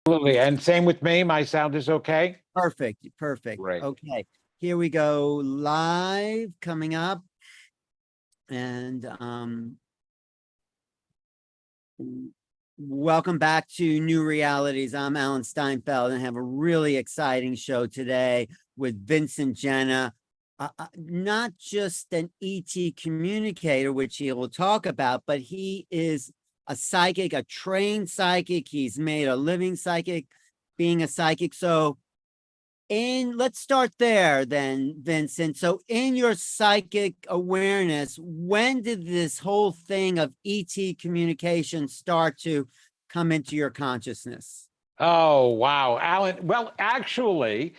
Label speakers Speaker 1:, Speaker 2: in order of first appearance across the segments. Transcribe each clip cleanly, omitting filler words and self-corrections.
Speaker 1: Absolutely. And same with me. My sound is okay.
Speaker 2: Perfect. Perfect.
Speaker 1: Great.
Speaker 2: Okay. Here we go. Live coming up. And welcome back to New Realities. I'm Alan Steinfeld and I have a really exciting show today with Vincent Jenna. Not just an ET communicator, which he will talk about, but he is a psychic, a trained psychic. He's made a living psychic, being a psychic. So let's start there then, Vincent. So in your psychic awareness, when did this whole thing of ET communication start to come into your consciousness?
Speaker 1: Oh, wow. Alan. Well, actually,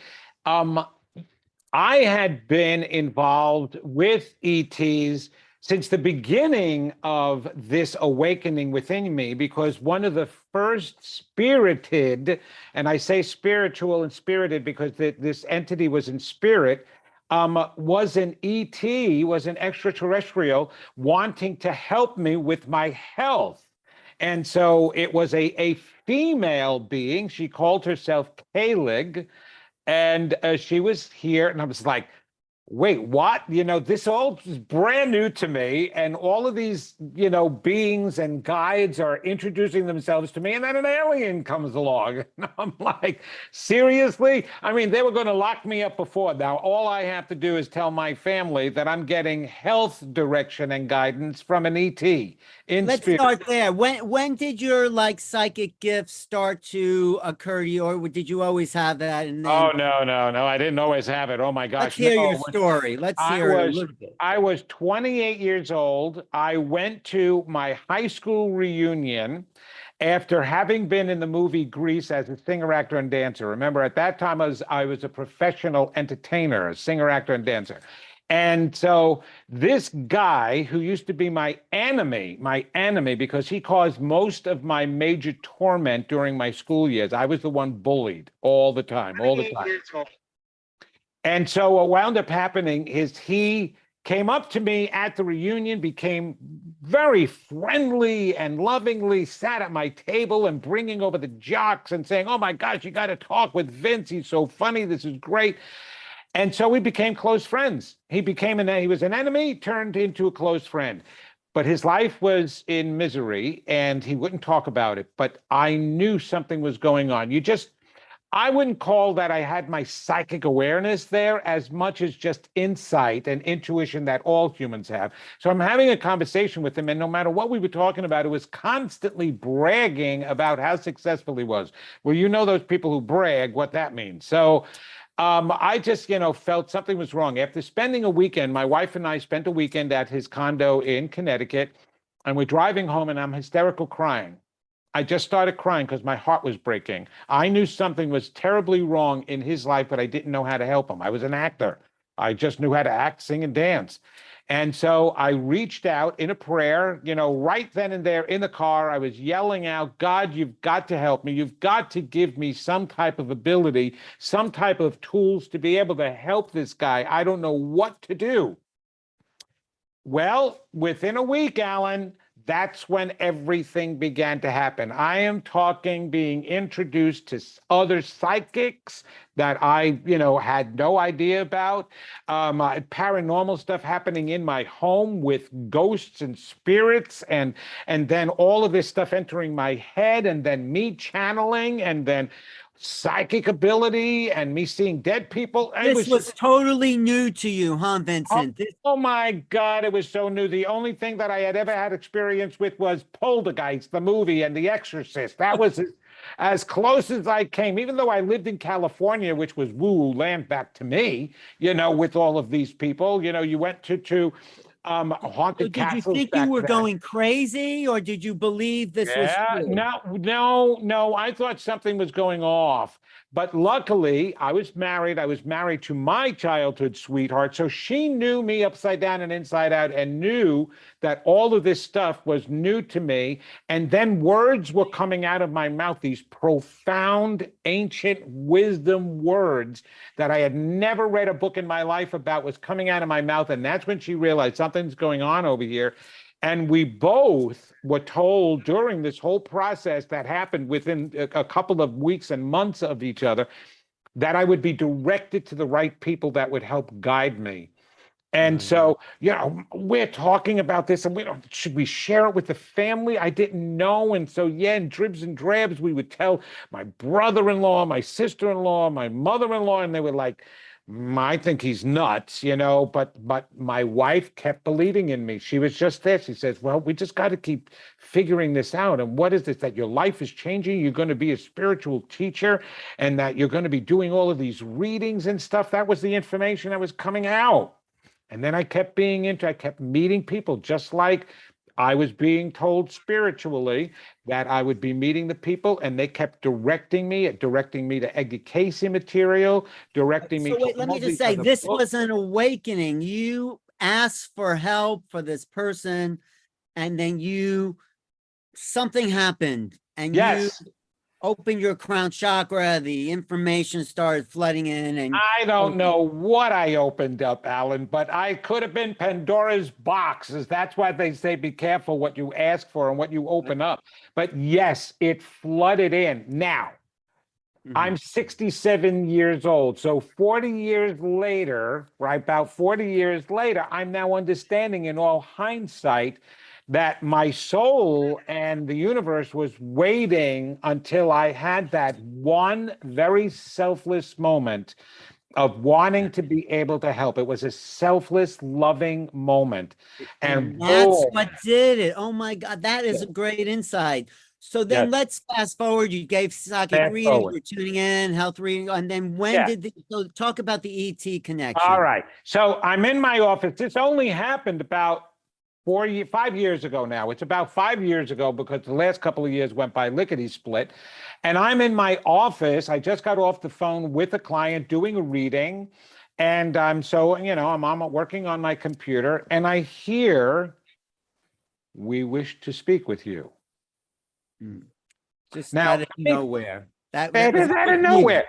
Speaker 1: I had been involved with ETs since the beginning of this awakening within me, because one of the first spirited, and I say spiritual and spirited because this entity was in spirit, was an ET, was an extraterrestrial wanting to help me with my health. And so it was a female being. She called herself Kalig, and she was here, and I was like, wait, what? This all is brand new to me. And all of these, beings and guides are introducing themselves to me. And then an alien comes along. And I'm like, seriously? I mean, they were going to lock me up before. Now, all I have to do is tell my family that I'm getting health direction and guidance from an ET in
Speaker 2: Let's
Speaker 1: spirit.
Speaker 2: start there. When did your psychic gifts start to occur to you, or did you always have that? And then
Speaker 1: Oh, no. I didn't always have it. Oh my gosh.
Speaker 2: let's hear
Speaker 1: No.
Speaker 2: your story. Let's hear it a little bit.
Speaker 1: I was 28 years old. I went to my high school reunion after having been in the movie Grease as a singer, actor, and dancer. Remember, at that time, I was a professional entertainer, a singer, actor, and dancer. And so this guy who used to be my enemy, because he caused most of my major torment during my school years. I was the one bullied all the time, all the time. And so what wound up happening is he came up to me at the reunion, became very friendly and lovingly sat at my table and bringing over the jocks and saying, oh my gosh, you got to talk with Vince. He's so funny. This is great. And so we became close friends. He was an enemy, turned into a close friend. But his life was in misery and he wouldn't talk about it. But I knew something was going on. I wouldn't call that I had my psychic awareness there as much as just insight and intuition that all humans have. So I'm having a conversation with him, and no matter what we were talking about, it was constantly bragging about how successful he was. Well, you know those people who brag, what that means. So I just, felt something was wrong. After spending a weekend, my wife and I spent a weekend at his condo in Connecticut, and we're driving home, and I'm hysterical crying. I just started crying because my heart was breaking. I knew something was terribly wrong in his life, but I didn't know how to help him. I was an actor. I just knew how to act, sing, and dance. And so I reached out in a prayer, right then and there in the car. I was yelling out, God, you've got to help me. You've got to give me some type of ability, some type of tools to be able to help this guy. I don't know what to do. Well, within a week, Alan, that's when everything began to happen. I am talking being introduced to other psychics that I, had no idea about. Paranormal stuff happening in my home with ghosts and spirits, and then all of this stuff entering my head, and then me channeling, and then psychic ability, and me seeing dead people.
Speaker 2: This was totally new to you, huh, Vincent?
Speaker 1: Oh my God, it was so new. The only thing that I had ever had experience with was Poltergeist, the movie, and The Exorcist. That was as close as I came, even though I lived in California, which was woo-woo land back to me, with all of these people. You went to haunted castles.
Speaker 2: Did you think you were going crazy, or did you believe this was true?
Speaker 1: No. I thought something was going off. But luckily, I was married. I was married to my childhood sweetheart. So she knew me upside down and inside out and knew that all of this stuff was new to me. And then words were coming out of my mouth, these profound, ancient wisdom words that I had never read a book in my life about was coming out of my mouth. And that's when she realized something's going on over here. And we both were told during this whole process that happened within a couple of weeks and months of each other that I would be directed to the right people that would help guide me. And
Speaker 2: Right.
Speaker 1: so, we're talking about this and should we share it with the family? I didn't know. And so, yeah, in dribs and drabs, we would tell my brother-in-law, my sister-in-law, my mother-in-law, and they were like, I think he's nuts, but my wife kept believing in me. She was just there. She says, well, we just got to keep figuring this out. And what is this? That your life is changing. You're going to be a spiritual teacher and that you're going to be doing all of these readings and stuff. That was the information that was coming out. And then I kept I kept meeting people just like I was being told spiritually that I would be meeting the people, and they kept directing me to education material, directing me
Speaker 2: So
Speaker 1: to
Speaker 2: wait, let me
Speaker 1: all
Speaker 2: just
Speaker 1: these
Speaker 2: say,
Speaker 1: other
Speaker 2: this
Speaker 1: books.
Speaker 2: was an awakening. You asked for help for this person, and then something happened, and you
Speaker 1: Yes,
Speaker 2: opened your crown chakra, the information started flooding in, and
Speaker 1: I don't know what I opened up, Alan, but I could have been Pandora's box. That's why they say be careful what you ask for and what you open up. But yes, it flooded in. Now,
Speaker 2: Mhm.
Speaker 1: I'm 67 years old. So 40 years later, right, about 40 years later, I'm now understanding in all hindsight that my soul and the universe was waiting until I had that one very selfless moment of wanting to be able to help. It was a selfless, loving moment. And
Speaker 2: And that's
Speaker 1: boom.
Speaker 2: what did it. Oh my God, that is a great insight. So
Speaker 1: Yes,
Speaker 2: then let's fast forward. You gave psychic
Speaker 1: fast
Speaker 2: readings,
Speaker 1: forward.
Speaker 2: we're tuning in, health reading, and then when
Speaker 1: Yeah.
Speaker 2: did so talk about the ET
Speaker 1: All
Speaker 2: connection?
Speaker 1: right. So I'm in my office. This only happened about 5 years ago now. It's about 5 years ago because the last couple of years went by lickety split. And I'm in my office. I just got off the phone with a client doing a reading. And I'm working on my computer and I hear, we wish to speak with you.
Speaker 2: Hmm. Just
Speaker 1: Now,
Speaker 2: out of nowhere. That
Speaker 1: it
Speaker 2: was
Speaker 1: is out of
Speaker 2: you.
Speaker 1: nowhere.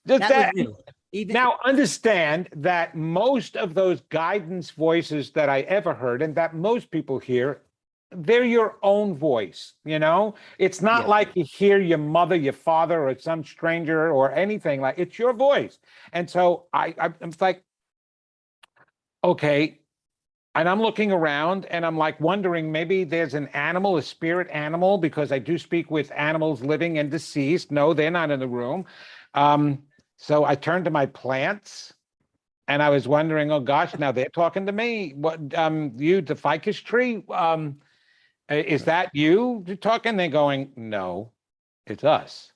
Speaker 1: Just
Speaker 2: That was
Speaker 1: that.
Speaker 2: you. Even
Speaker 1: Now, understand that most of those guidance voices that I ever heard and that most people hear, they're your own voice. It's not
Speaker 2: yeah.
Speaker 1: like you hear your mother, your father, or some stranger or anything like it's your voice. And so I'm like, okay. And I'm looking around and I'm like wondering maybe there's an animal, a spirit animal, because I do speak with animals living and deceased. No, they're not in the room. Um, so I turned to my plants and I was wondering, oh gosh, now they're talking to me. What, you, the ficus tree? Is that you talking? They're going, no, it's us.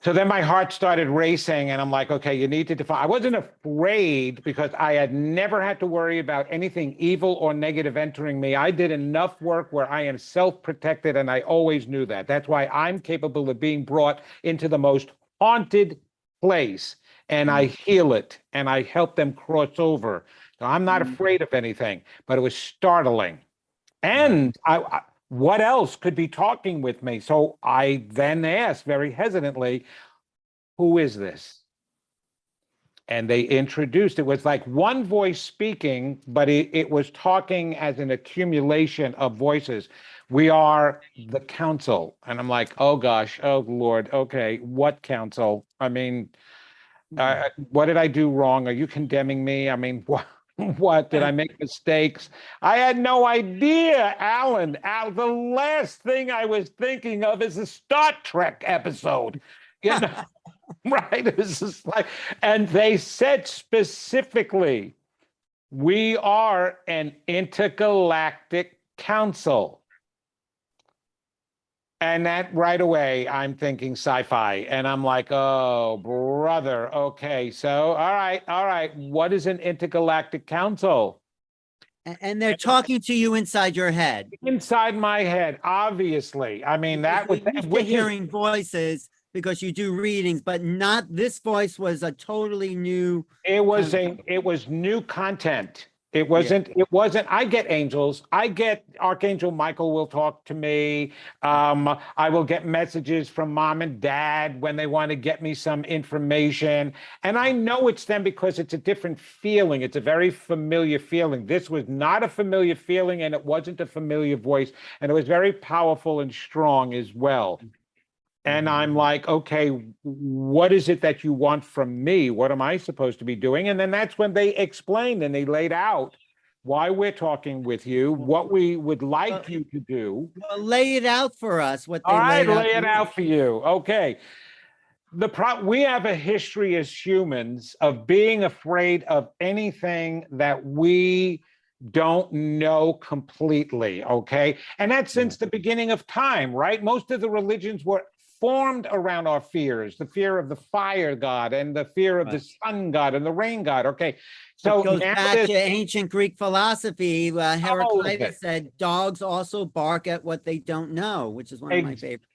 Speaker 1: So then my heart started racing, and I'm like, okay, you need to define. I wasn't afraid because I had never had to worry about anything evil or negative entering me. I did enough work where I am self-protected, and I always knew that. That's why I'm capable of being brought into the most haunted place, and I heal it, and I help them cross over. So I'm not afraid of anything, but it was startling.
Speaker 2: Right.
Speaker 1: And what else could be talking with me? So I then asked very hesitantly, who is this? And they introduced, it was like one voice speaking, but it was talking as an accumulation of voices. We are the council. And I'm like, oh gosh, oh Lord, okay, what council? I mean, what did I do wrong? Are you condemning me? I mean, what did I make mistakes? I had no idea, Alan. The last thing I was thinking of is a Star Trek episode. You know, right? It's just like, and they said specifically, we are an intergalactic council. And that right away, I'm thinking sci-fi. And I'm like, oh, brother. Okay. So, all right. What is an intergalactic council?
Speaker 2: And they're talking to you inside your head.
Speaker 1: Inside my head, obviously. I mean,
Speaker 2: Because
Speaker 1: that was,
Speaker 2: you're used to
Speaker 1: which is,
Speaker 2: hearing voices because you do readings, but not this voice was a totally new kind of
Speaker 1: it was new content. It wasn't, I get angels. I get Archangel Michael will talk to me. I will get messages from mom and dad when they want to get me some information. And I know it's them because it's a different feeling. It's a very familiar feeling. This was not a familiar feeling, and it wasn't a familiar voice. And it was very powerful and strong as well. And I'm like, okay, what is it that you want from me? What am I supposed to be doing? And then that's when they explained and they laid out why we're talking with you, what we would like you to do.
Speaker 2: Well, lay it out for us, what they
Speaker 1: All right,
Speaker 2: laid out.
Speaker 1: lay it out for you. Okay. We have a history as humans of being afraid of anything that we don't know completely, okay? And that's since the beginning of time, right? Most of the religions were formed around our fears, the fear of the fire god and the fear of the sun god and the rain god, okay? So
Speaker 2: it goes back to ancient Greek philosophy. Heraclitus said dogs also bark at what they don't know, which is one of my favorites.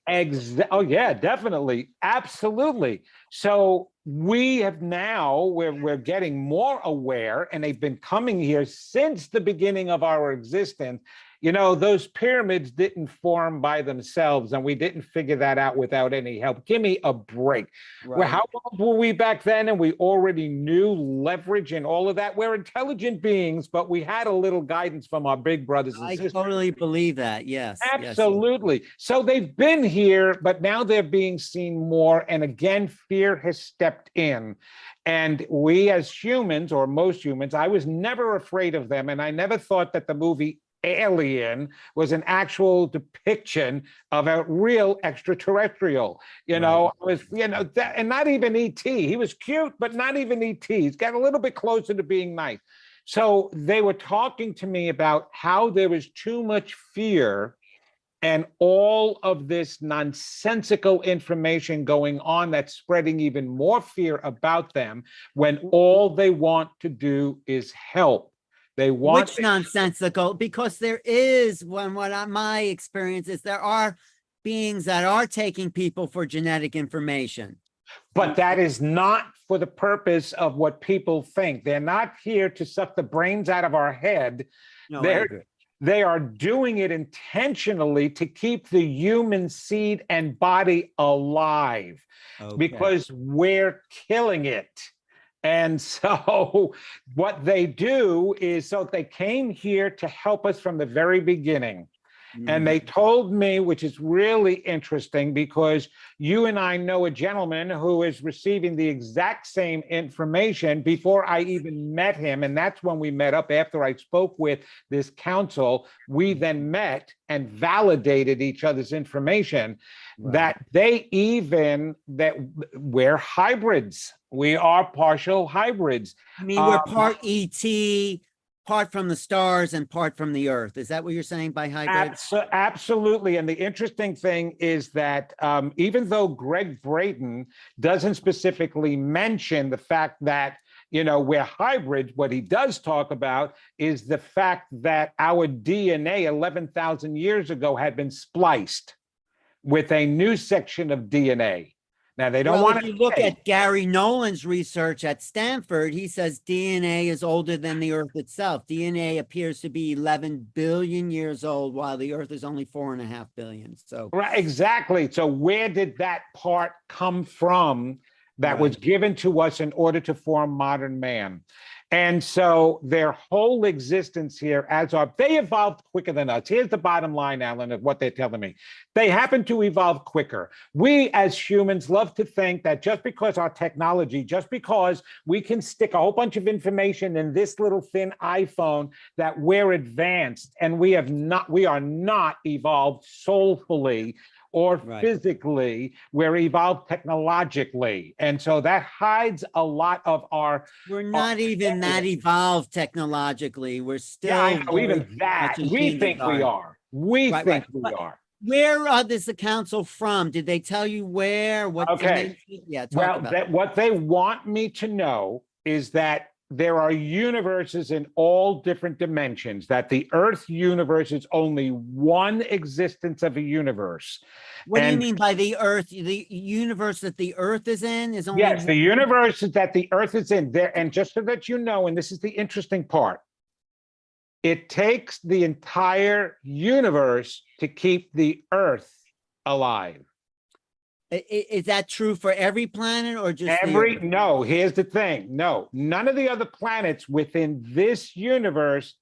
Speaker 1: Oh yeah, definitely, absolutely. So we have now, we're getting more aware, and they've been coming here since the beginning of our existence. You know, those pyramids didn't form by themselves, and we didn't figure that out without any help. Give me a break.
Speaker 2: Right.
Speaker 1: Well, how old were we back then? And we already knew leverage and all of that. We're intelligent beings, but we had a little guidance from our big brothers and sisters.
Speaker 2: I totally believe that. Yes.
Speaker 1: Absolutely. Yes. So they've been here, but now they're being seen more. And again, fear has stepped in. And we as humans, or most humans, I was never afraid of them. And I never thought that the movie Alien was an actual depiction of a real extraterrestrial. You know, was, you know, and not even E.T. He was cute, but not even E.T. He's got a little bit closer to being nice. So they were talking to me about how there was too much fear and all of this nonsensical information going on that's spreading even more fear about them when all they want to do is help. They want
Speaker 2: which nonsensical, because there is my experience is there are beings that are taking people for genetic information.
Speaker 1: But that is not for the purpose of what people think. They're not here to suck the brains out of our head.
Speaker 2: No,
Speaker 1: they are doing it intentionally to keep the human seed and body alive, because we're killing it. And so what they do is, so they came here to help us from the very beginning. And they told me, which is really interesting, because you and I know a gentleman who is receiving the exact same information before I even met him. And that's when we met up after I spoke with this council. We then met and validated each other's information, that we're hybrids. We are partial hybrids.
Speaker 2: I mean, we're part ET, part from the stars, and part from the earth. Is that what you're saying by hybrid?
Speaker 1: Absolutely. And the interesting thing is that even though Greg Brayton doesn't specifically mention the fact that, you know, we're hybrids, what he does talk about is the fact that our DNA 11,000 years ago had been spliced with a new section of DNA. Now, they don't want to.
Speaker 2: If you look at Gary Nolan's research at Stanford, he says DNA is older than the Earth itself. DNA appears to be 11 billion years old, while the Earth is only 4.5 billion. So,
Speaker 1: right, exactly. So where did that part come from that was given to us in order to form modern man? And so their whole existence here, they evolved quicker than us. Here's the bottom line, Alan, of what they're telling me. They happen to evolve quicker. We as humans love to think that just because our technology, just because we can stick a whole bunch of information in this little thin iPhone, that we're advanced, and we are not evolved soulfully or physically. We're evolved technologically. And so that hides a lot of our...
Speaker 2: We're not even that evolved technologically. We're still...
Speaker 1: Yeah, I know, even that. We think we are. We think we are.
Speaker 2: Where is the council from? Did they tell you where? What?
Speaker 1: Okay.
Speaker 2: Yeah,
Speaker 1: what they want me to know is that there are universes in all different dimensions, that the Earth universe is only one existence of a universe.
Speaker 2: What do you mean by the Earth? The universe that the Earth is in is only...
Speaker 1: Yes, the universe that the Earth is in there. And just so that you know, and this is the interesting part, It takes the entire universe to keep the Earth alive.
Speaker 2: Is that true for every planet or just the Earth?
Speaker 1: No, here's the thing. No, none of the other planets within this universe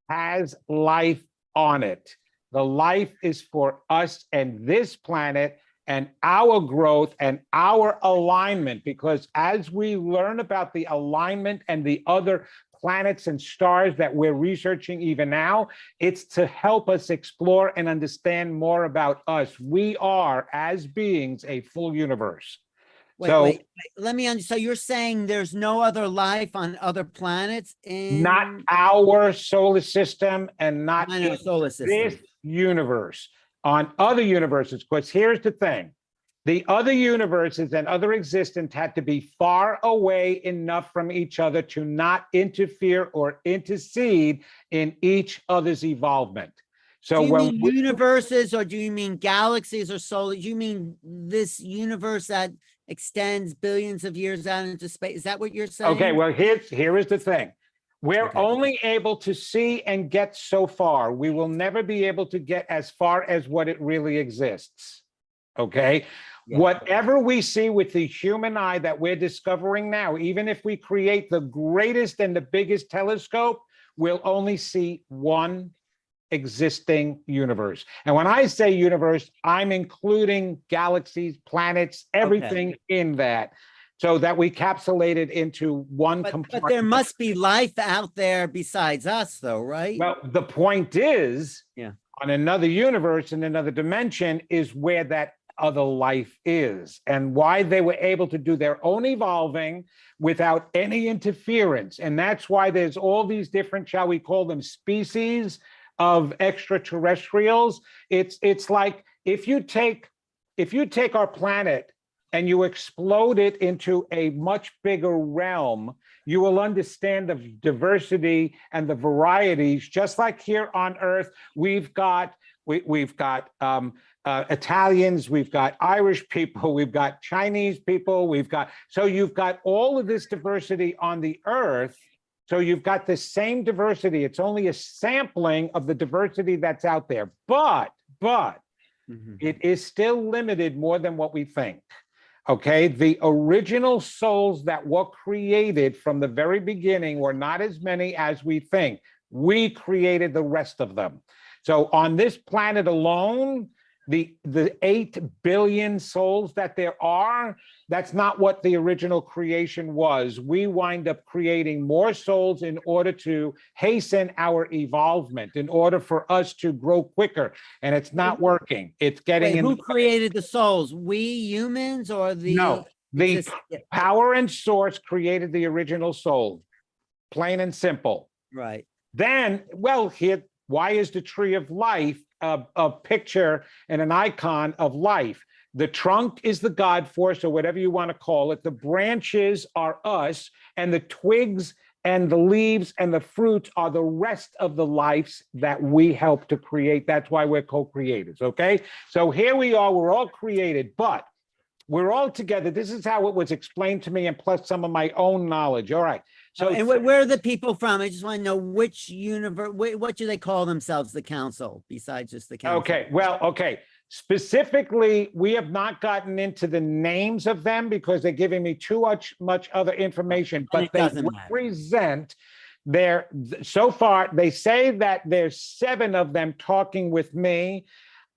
Speaker 1: has life on it. The life is for us and this planet and our growth and our alignment, because as we learn about the alignment and the other planets and stars that we're researching even now, it's to help us explore and understand more about us. We are, as beings, a full universe.
Speaker 2: Wait. Let me understand. So you're saying there's no other life on other planets
Speaker 1: not our solar system and not
Speaker 2: our solar system.
Speaker 1: This universe, on other universes. Because here's the thing. The other universes and other existence had to be far away enough from each other to not interfere or intercede in each other's evolvement. So
Speaker 2: do you mean universes, or do you mean galaxies or solar? Do you mean this universe that extends billions of years out into space? Is that what you're saying?
Speaker 1: Okay, well, here is the thing. We're only able to see and get so far. We will never be able to get as far as what it really exists. Okay? Yeah. Whatever we see with the human eye that we're discovering now, even if we create the greatest and the biggest telescope, we'll only see one existing universe. And when I say universe, I'm including galaxies, planets, everything in that, so that we capsulate it into one compartment.
Speaker 2: But there must be life out there besides us, though, right?
Speaker 1: Well, the point is, on another universe, in another dimension, is where that other life is, and why they were able to do their own evolving without any interference. And that's why there's all these different, shall we call them, species of extraterrestrials. It's like if you take our planet and you explode it into a much bigger realm, you will understand the diversity and the varieties. Just like here on Earth, we've got Italians, we've got Irish people, we've got Chinese people, so you've got all of this diversity on the Earth. So you've got the same diversity. It's only a sampling of the diversity that's out there, but it is still limited more than what we think. Okay, the original souls that were created from the very beginning were not as many as we think. We created the rest of them. So on this planet alone, the 8 billion souls that there are, that's not what the original creation was. We wind up creating more souls in order to hasten our evolvement, in order for us to grow quicker. And it's not working. It's getting
Speaker 2: who created the souls? We humans, or the...
Speaker 1: No, the power and source created the original soul. Plain and simple.
Speaker 2: Right.
Speaker 1: Then, well, here, why is the tree of life a picture and an icon of life? The trunk is the God force, or whatever you want to call it. The branches are us, and the twigs and the leaves and the fruits are the rest of the lives that we help to create. That's why we're co-creators, okay? So here we are, we're all created, but we're all together. This is how it was explained to me, and plus some of my own knowledge. All right. So,
Speaker 2: and where are the people from? I just want to know which universe, what do they call themselves, the council, besides just the council?
Speaker 1: Okay, well, okay. Specifically, we have not gotten into the names of them because they're giving me too much other information, but they represent so far, they say that there's 7 of them talking with me.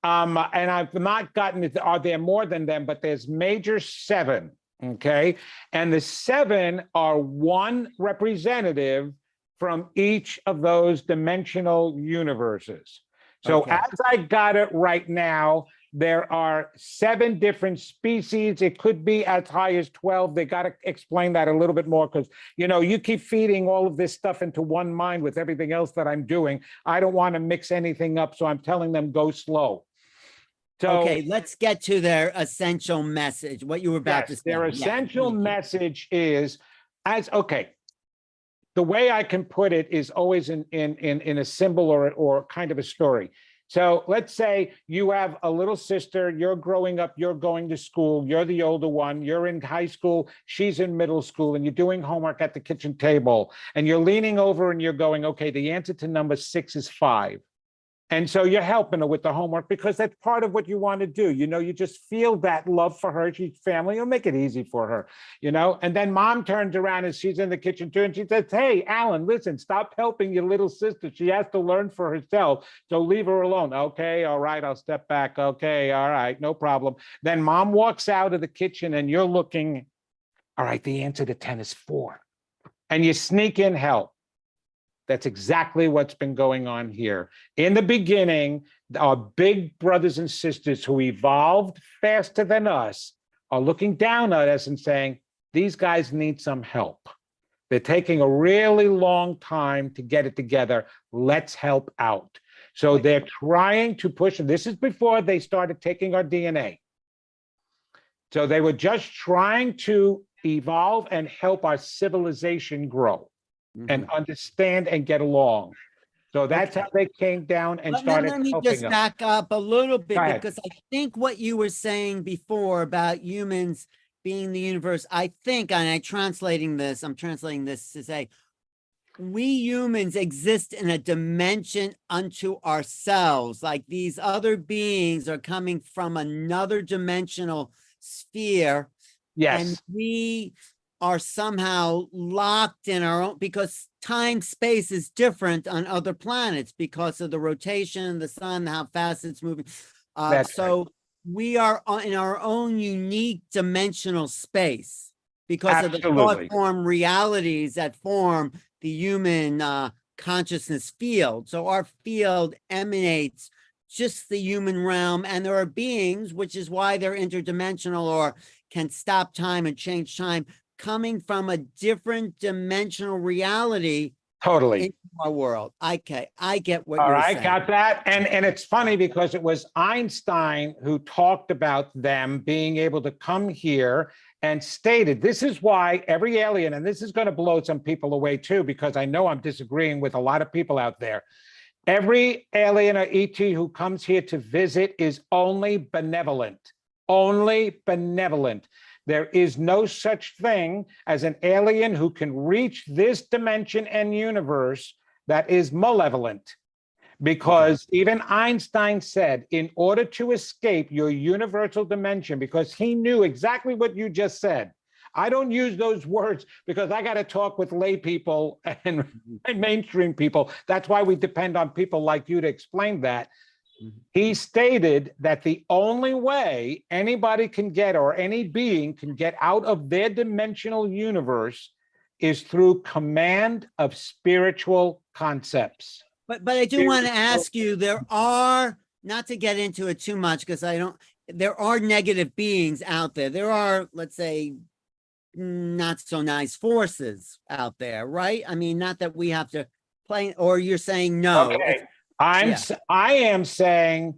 Speaker 1: And I've not gotten it. Are there more than them? But there's major 7. Okay. And the 7 are one representative from each of those dimensional universes. So as I got it right now, there are 7 different species. It could be as high as 12. They got to explain that a little bit more because, you keep feeding all of this stuff into one mind with everything else that I'm doing. I don't want to mix anything up. So I'm telling them go slow. So,
Speaker 2: okay, let's get to their essential message, what you were about to say.
Speaker 1: Their essential message is, the way I can put it is always in a symbol or kind of a story. So let's say you have a little sister, you're growing up, you're going to school, you're the older one, you're in high school, she's in middle school, and you're doing homework at the kitchen table, and you're leaning over and you're going, okay, the answer to number 6 is 5. And so you're helping her with the homework because that's part of what you want to do. You just feel that love for her. She's family. You'll make it easy for her, And then mom turns around and she's in the kitchen too. And she says, hey, Alan, listen, stop helping your little sister. She has to learn for herself. So leave her alone. Okay, all right, I'll step back. Okay, all right, no problem. Then mom walks out of the kitchen and you're looking, all right, the answer to 10 is 4. And you sneak in help. That's exactly what's been going on here. In the beginning, our big brothers and sisters who evolved faster than us are looking down at us and saying, these guys need some help. They're taking a really long time to get it together. Let's help out. So they're trying to push, and this is before they started taking our DNA. So they were just trying to evolve and help our civilization grow. And understand and get along. So that's how they came down and started
Speaker 2: Let me
Speaker 1: helping
Speaker 2: just
Speaker 1: us.
Speaker 2: back up a little bit,
Speaker 1: Go ahead.
Speaker 2: because I think what you were saying before about humans being the universe, I think, and I'm translating this to say, we humans exist in a dimension unto ourselves. Like these other beings are coming from another dimensional sphere.
Speaker 1: Yes.
Speaker 2: And we are somehow locked in our own, because time space is different on other planets because of the rotation of the sun, how fast it's moving. So right. We are in our own unique dimensional space because of the thought form realities that form the human consciousness field. So our field emanates just the human realm, and there are beings, which is why they're interdimensional or can stop time and change time, coming from a different dimensional reality.
Speaker 1: Totally.
Speaker 2: Into our world. Okay, I get what
Speaker 1: you're
Speaker 2: saying.
Speaker 1: All right, got that. And it's funny because it was Einstein who talked about them being able to come here and stated, this is why every alien, and this is going to blow some people away too, because I know I'm disagreeing with a lot of people out there. Every alien or ET who comes here to visit is only benevolent. Only benevolent. There is no such thing as an alien who can reach this dimension and universe that is malevolent. Because even Einstein said, in order to escape your universal dimension, because he knew exactly what you just said. I don't use those words because I got to talk with lay people and mainstream people. That's why we depend on people like you to explain that. He stated that the only way anybody can get, or any being can get out of their dimensional universe, is through command of spiritual concepts.
Speaker 2: But I do want to ask you, there are, not to get into it too much, because there are negative beings out there. There are, let's say, not so nice forces out there, right? I mean, not that we have to play, or you're saying no.
Speaker 1: Okay. I am saying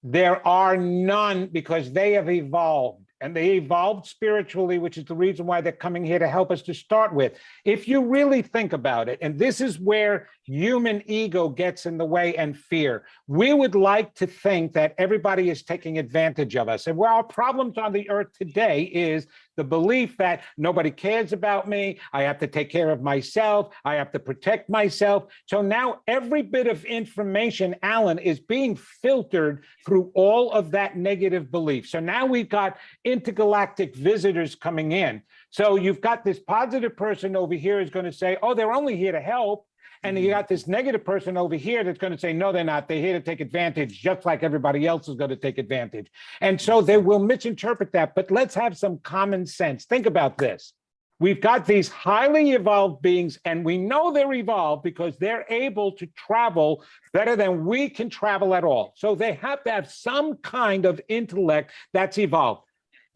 Speaker 1: there are none, because they have evolved, and they evolved spiritually, which is the reason why they're coming here to help us to start with. If you really think about it, and this is where human ego gets in the way and fear, we would like to think that everybody is taking advantage of us. And where our problems on the earth today is the belief that nobody cares about me, I have to take care of myself, I have to protect myself. So now every bit of information, Alan, is being filtered through all of that negative belief. So now we've got intergalactic visitors coming in. So you've got this positive person over here is going to say, oh, they're only here to help. And you got this negative person over here that's going to say, no, they're not. They're here to take advantage, just like everybody else is going to take advantage. And so they will misinterpret that. But let's have some common sense. Think about this. We've got these highly evolved beings, and we know they're evolved because they're able to travel better than we can travel at all. So they have to have some kind of intellect that's evolved.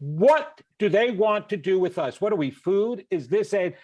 Speaker 1: What do they want to do with us? What are we, food? Is this a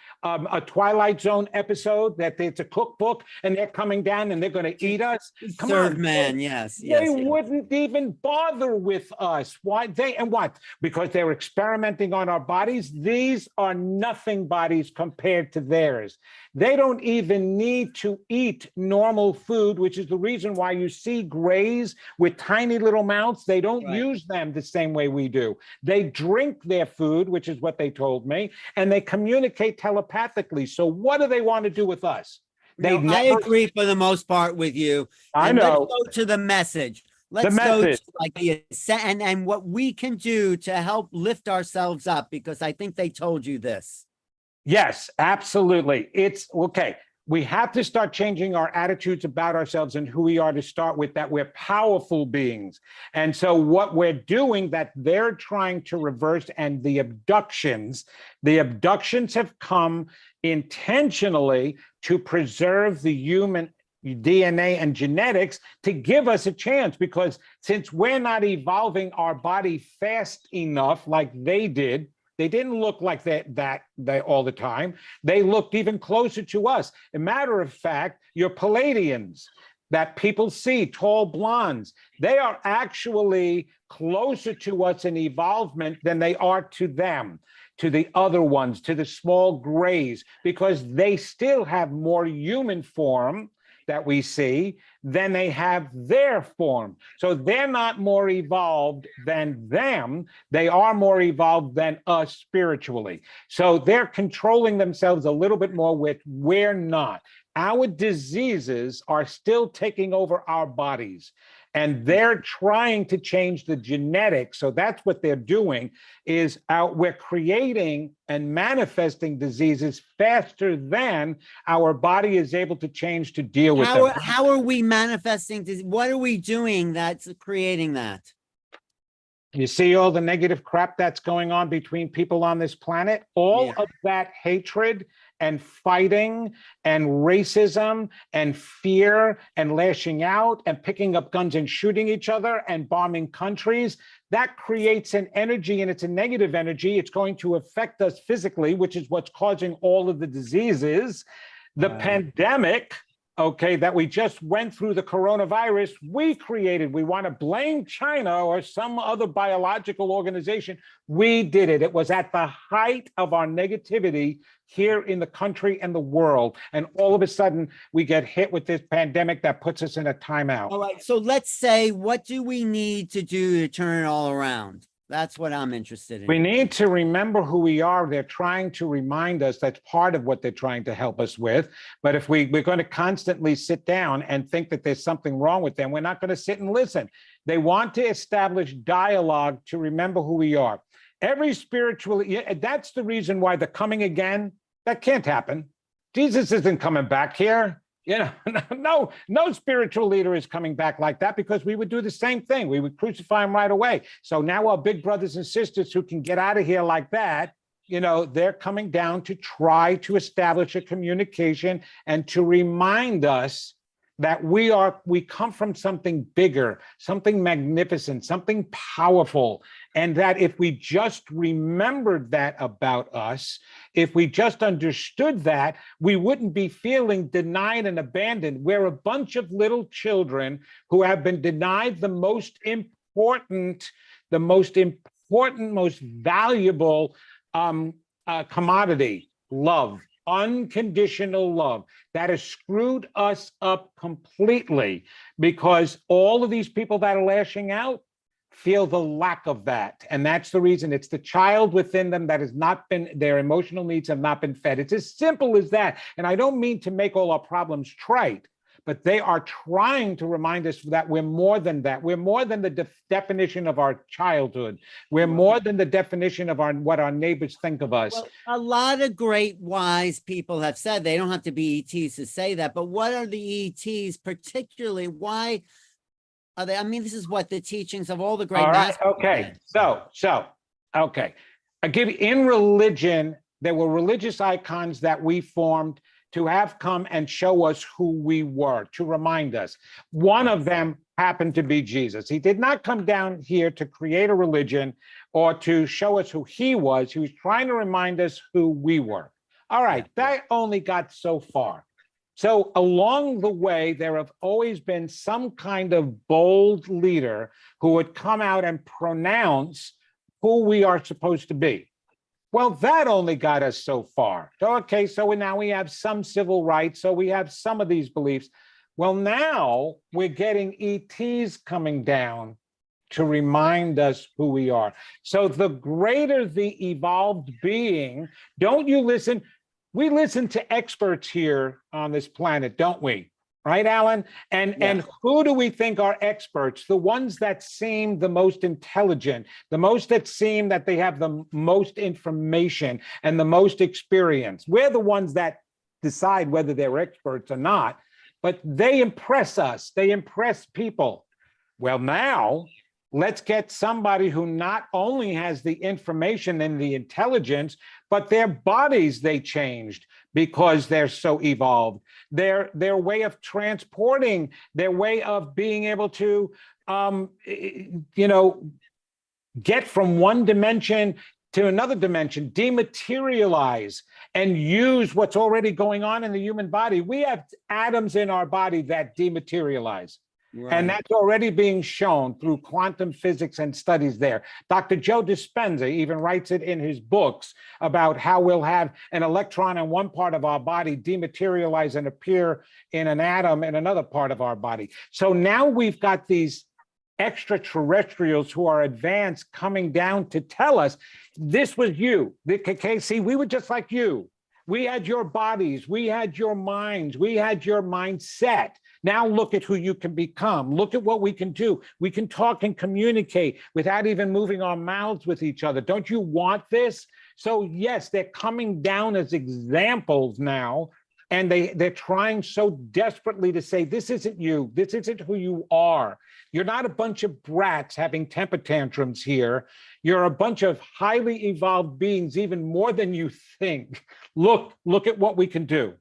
Speaker 1: Twilight Zone episode that it's a cookbook and they're coming down and they're going to eat us? Come
Speaker 2: Serve
Speaker 1: on,
Speaker 2: man, yes,
Speaker 1: they
Speaker 2: yes.
Speaker 1: wouldn't even bother with us. Why? What? Because they're experimenting on our bodies. These are nothing bodies compared to theirs. They don't even need to eat normal food, which is the reason why you see grays with tiny little mouths. They don't use them the same way we do. They drink their food, which is what they told me, and they communicate telepathically. So what do they want to do with us?
Speaker 2: I agree for the most part with you.
Speaker 1: I know.
Speaker 2: Let's go to the message. Let's go to like the and what we can do to help lift ourselves up, because I think they told you this.
Speaker 1: Yes, absolutely. It's okay. We have to start changing our attitudes about ourselves and who we are to start with, that we're powerful beings. And so what we're doing that they're trying to reverse, and the abductions have come intentionally to preserve the human DNA and genetics to give us a chance, because since we're not evolving our body fast enough like they did, they didn't look like that all the time. They looked even closer to us. A matter of fact, your Palladians that people see, tall blondes, they are actually closer to us in evolvement than they are to them, to the other ones, to the small grays, because they still have more human form that we see than they have their form. So they're not more evolved than them. They are more evolved than us spiritually. So they're controlling themselves a little bit more, which we're not. Our diseases are still taking over our bodies, and they're trying to change the genetics. So that's what they're doing, is we're creating and manifesting diseases faster than our body is able to change to deal with them.
Speaker 2: How are we manifesting? What are we doing that's creating that?
Speaker 1: You see all the negative crap that's going on between people on this planet? All of that hatred and fighting and racism and fear and lashing out and picking up guns and shooting each other and bombing countries, that creates an energy, and it's a negative energy. It's going to affect us physically, which is what's causing all of the diseases. The pandemic, that we just went through, the coronavirus, we created. We want to blame China or some other biological organization. We did it. It was at the height of our negativity here in the country and the world. And all of a sudden, we get hit with this pandemic that puts us in a timeout.
Speaker 2: All right. So let's say, what do we need to do to turn it all around? That's what I'm interested in.
Speaker 1: We need to remember who we are. They're trying to remind us. That's part of what they're trying to help us with. But if we're going to constantly sit down and think that there's something wrong with them, we're not going to sit and listen. They want to establish dialogue to remember who we are. Every spiritual, that's the reason why the coming again, that can't happen. Jesus isn't coming back here. No spiritual leader is coming back like that, because we would do the same thing. We would crucify him right away. So now our big brothers and sisters who can get out of here like that, they're coming down to try to establish a communication and to remind us that we come from something bigger, something magnificent, something powerful. And that if we just remembered that about us, if we just understood that, we wouldn't be feeling denied and abandoned. We're a bunch of little children who have been denied the most important, most valuable commodity, love. Unconditional love. That has screwed us up completely, because all of these people that are lashing out feel the lack of that. And that's the reason. It's the child within them that has not been, their emotional needs have not been fed. It's as simple as that. And I don't mean to make all our problems trite, but they are trying to remind us that we're more than that. We're more than the definition of our childhood. We're more than the definition of what our neighbors think of us.
Speaker 2: Well, a lot of great wise people have said, they don't have to be ETs to say that, but what are the ETs particularly? Why are they? I mean, this is what the teachings of all the great masters.
Speaker 1: Okay. Okay. I give you, in religion, there were religious icons that we formed to have come and show us who we were, to remind us. One of them happened to be Jesus. He did not come down here to create a religion or to show us who he was. He was trying to remind us who we were. All right, that only got so far. So along the way, there have always been some kind of bold leader who would come out and pronounce who we are supposed to be. Well, that only got us so far. Okay, so now we have some civil rights, so we have some of these beliefs. Well, now we're getting ETs coming down to remind us who we are. So the greater the evolved being, don't you listen? We listen to experts here on this planet, don't we? Right, Alan? And who do we think are experts? The ones that seem the most intelligent, the most that seem that they have the most information and the most experience. We're the ones that decide whether they're experts or not, but they impress us. They impress people. Well, now let's get somebody who not only has the information and the intelligence, but their bodies they changed because they're so evolved. Their way of transporting, their way of being able to, get from one dimension to another dimension, dematerialize, and use what's already going on in the human body. We have atoms in our body that dematerialize. Right. And that's already being shown through quantum physics and studies there. Dr. Joe Dispenza even writes it in his books about how we'll have an electron in one part of our body dematerialize and appear in an atom in another part of our body. So now we've got these extraterrestrials who are advanced coming down to tell us, this was you. Okay, see, we were just like you. We had your bodies, we had your minds, we had your mindset. Now look at who you can become. Look at what we can do. We can talk and communicate without even moving our mouths with each other. Don't you want this? So yes, they're coming down as examples now, and they're trying so desperately to say, this isn't you. This isn't who you are. You're not a bunch of brats having temper tantrums here. You're a bunch of highly evolved beings, even more than you think. Look at what we can do.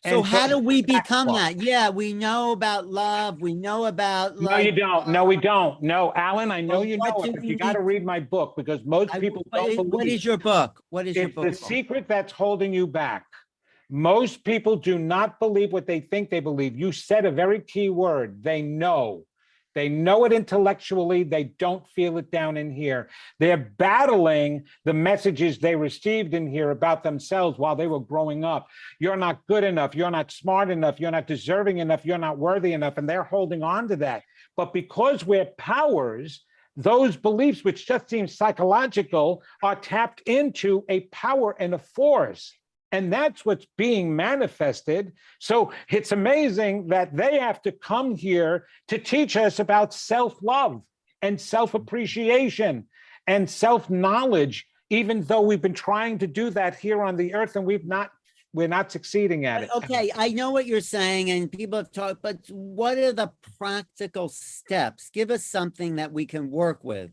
Speaker 2: So how do we become that? Yeah, we know about love. We know about
Speaker 1: No, you don't. No, we don't. No, Alan, I know you know it, but you got to read my book because most people don't believe.
Speaker 2: What is your book? What is your book?
Speaker 1: It's the secret that's holding you back. Most people do not believe what they think they believe. You said a very key word. They know. They know it intellectually. They don't feel it down in here. They're battling the messages they received in here about themselves while they were growing up. You're not good enough. You're not smart enough. You're not deserving enough. You're not worthy enough. And they're holding on to that. But because we're powers, those beliefs, which just seem psychological, are tapped into a power and a force. And that's what's being manifested. So it's amazing that they have to come here to teach us about self-love and self-appreciation and self-knowledge, even though we've been trying to do that here on the earth and we're not succeding at it.
Speaker 2: Okay, I know what you're saying, and people have talked, but what are the practical steps? Give us something that we can work with.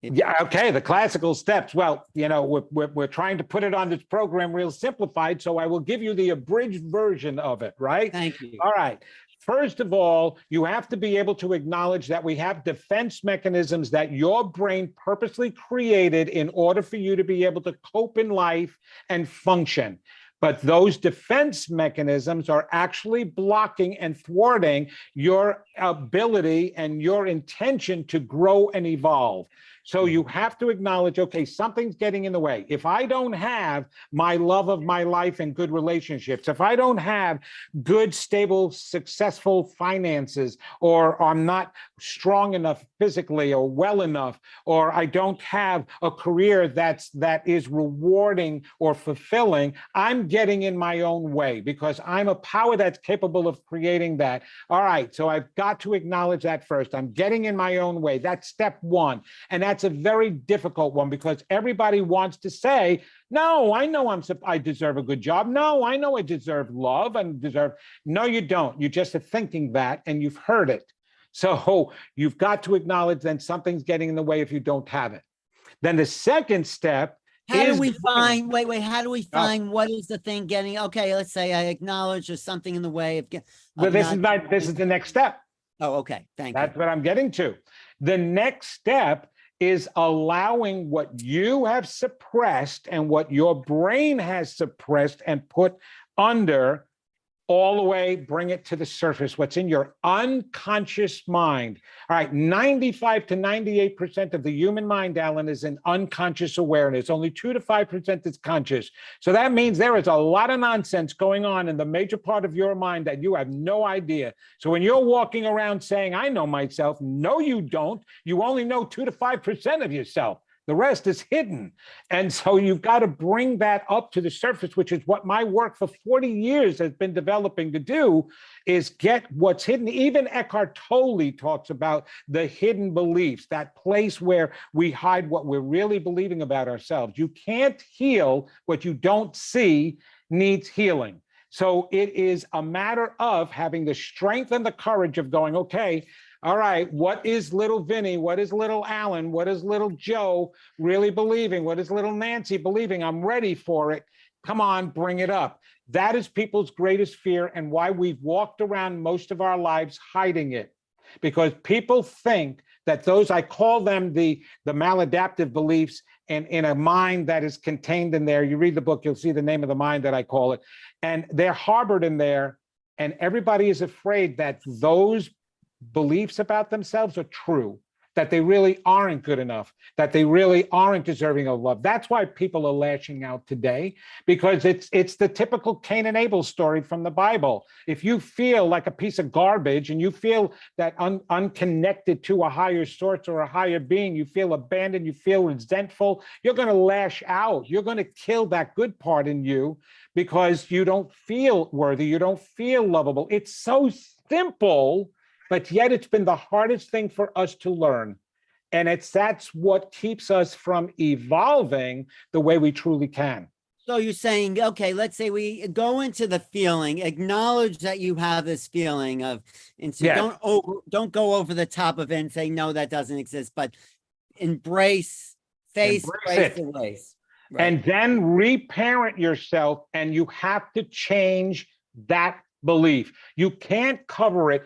Speaker 1: Yeah, okay, the classical steps. Well, we're trying to put it on this program real simplified, so I will give you the abridged version of it, right?
Speaker 2: Thank you.
Speaker 1: All right. First of all, you have to be able to acknowledge that we have defense mechanisms that your brain purposely created in order for you to be able to cope in life and function. But those defense mechanisms are actually blocking and thwarting your ability and your intention to grow and evolve. So you have to acknowledge, okay, something's getting in the way. If I don't have my love of my life and good relationships, if I don't have good, stable, successful finances, or I'm not strong enough physically or well enough, or I don't have a career that is rewarding or fulfilling, I'm getting in my own way because I'm a power that's capable of creating that. All right, so I've got to acknowledge that first. I'm getting in my own way. That's step one. And that's a very difficult one because everybody wants to say, no, I know I deserve a good job. No, I know I deserve love and deserve. No, you don't. You just are thinking that and you've heard it. So you've got to acknowledge then something's getting in the way if you don't have it. Then the second step
Speaker 2: How do we find what is the thing getting, okay, let's say I acknowledge there's something in the way of
Speaker 1: this is the next step.
Speaker 2: Oh, okay. Thank you.
Speaker 1: That's what I'm getting to. The next step is allowing what you have suppressed and what your brain has suppressed and put under all the way, bring it to the surface, what's in your unconscious mind. All right, 95 to 98% of the human mind, Alan, is in unconscious awareness. Only 2 to 5% is conscious. So that means there is a lot of nonsense going on in the major part of your mind that you have no idea. So when you're walking around saying, I know myself, no, you don't. You only know 2 to 5% of yourself. The rest is hidden. And so you've got to bring that up to the surface, which is what my work for 40 years has been developing to do, is get what's hidden. Even Eckhart Tolle talks about the hidden beliefs, that place where we hide what we're really believing about ourselves. You can't heal what you don't see needs healing. So it is a matter of having the strength and the courage of going, okay, all right, what is little Vinny? What is little Alan? What is little Joe really believing? What is little Nancy believing? I'm ready for it. Come on, bring it up. That is people's greatest fear and why we've walked around most of our lives hiding it. Because people think that those, I call them the maladaptive beliefs, and in a mind that is contained in there, you read the book, you'll see the name of the mind that I call it, and they're harbored in there, and everybody is afraid that those beliefs about themselves are true, that they really aren't good enough, that they really aren't deserving of love. That's why people are lashing out today, because it's the typical Cain and Abel story from the Bible. If you feel like a piece of garbage and you feel that unconnected to a higher source or a higher being, you feel abandoned, you feel resentful, you're going to lash out. You're going to kill that good part in you because you don't feel worthy. You don't feel lovable. It's so simple, but yet it's been the hardest thing for us to learn. And that's what keeps us from evolving the way we truly can.
Speaker 2: So you're saying, okay, let's say we go into the feeling, acknowledge that you have this feeling of, and so
Speaker 1: Yes.
Speaker 2: don't go over the top of it and say, no, that doesn't exist, but embrace the ways. Right.
Speaker 1: And then reparent yourself, and you have to change that belief. You can't cover it.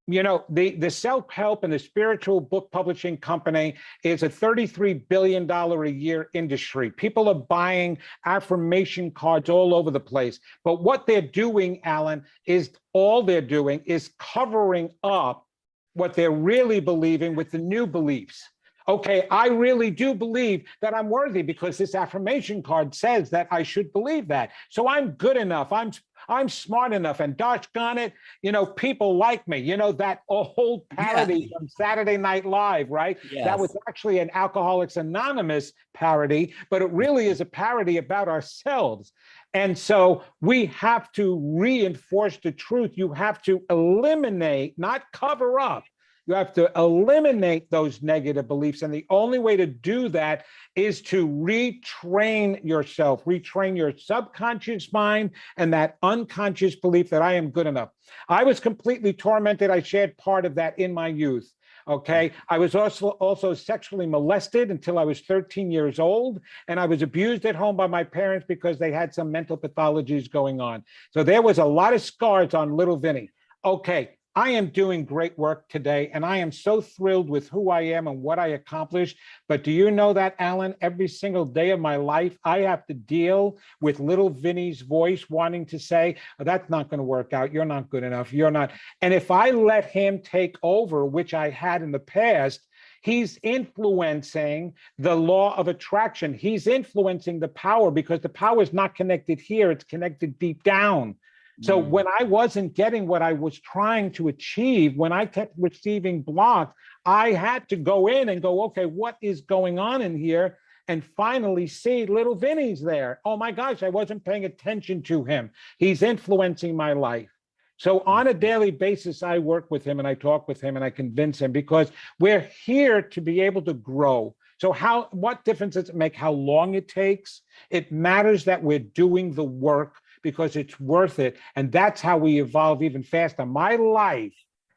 Speaker 1: You know, the self-help and the spiritual book publishing company is a $33 billion a year industry. People are buying affirmation cards all over the place. But what they're doing, Alan, is all they're doing is covering up what they're really believing with the new beliefs. Okay, I really do believe that I'm worthy because this affirmation card says that I should believe that. So I'm good enough. I'm smart enough, and doggone it, you know, people like me. You know, that old parody from Saturday Night Live, right?
Speaker 2: Yes.
Speaker 1: That was actually an Alcoholics Anonymous parody, but it really is a parody about ourselves. And so we have to reinforce the truth. You have to eliminate, not cover up. You have to eliminate those negative beliefs. And the only way to do that is to retrain yourself, retrain your subconscious mind and that unconscious belief that I am good enough. I was completely tormented. I shared part of that in my youth. Okay. I was also sexually molested until I was 13 years old. And I was abused at home by my parents because they had some mental pathologies going on. So there was a lot of scars on little Vinny. Okay. I am doing great work today, and I am so thrilled with who I am and what I accomplished. But do you know that, Alan, every single day of my life, I have to deal with little Vinny's voice wanting to say, oh, that's not going to work out. You're not good enough. You're not. And if I let him take over, which I had in the past, he's influencing the law of attraction. He's influencing the power, because the power is not connected here. It's connected deep down. So when I wasn't getting what I was trying to achieve, when I kept receiving blocks, I had to go in and go, okay, what is going on in here? And finally see little Vinny's there. Oh my gosh, I wasn't paying attention to him. He's influencing my life. So on a daily basis, I work with him and I talk with him and I convince him, because we're here to be able to grow. So what difference does it make how long it takes? It matters that we're doing the work, because it's worth it. And that's how we evolve even faster. My life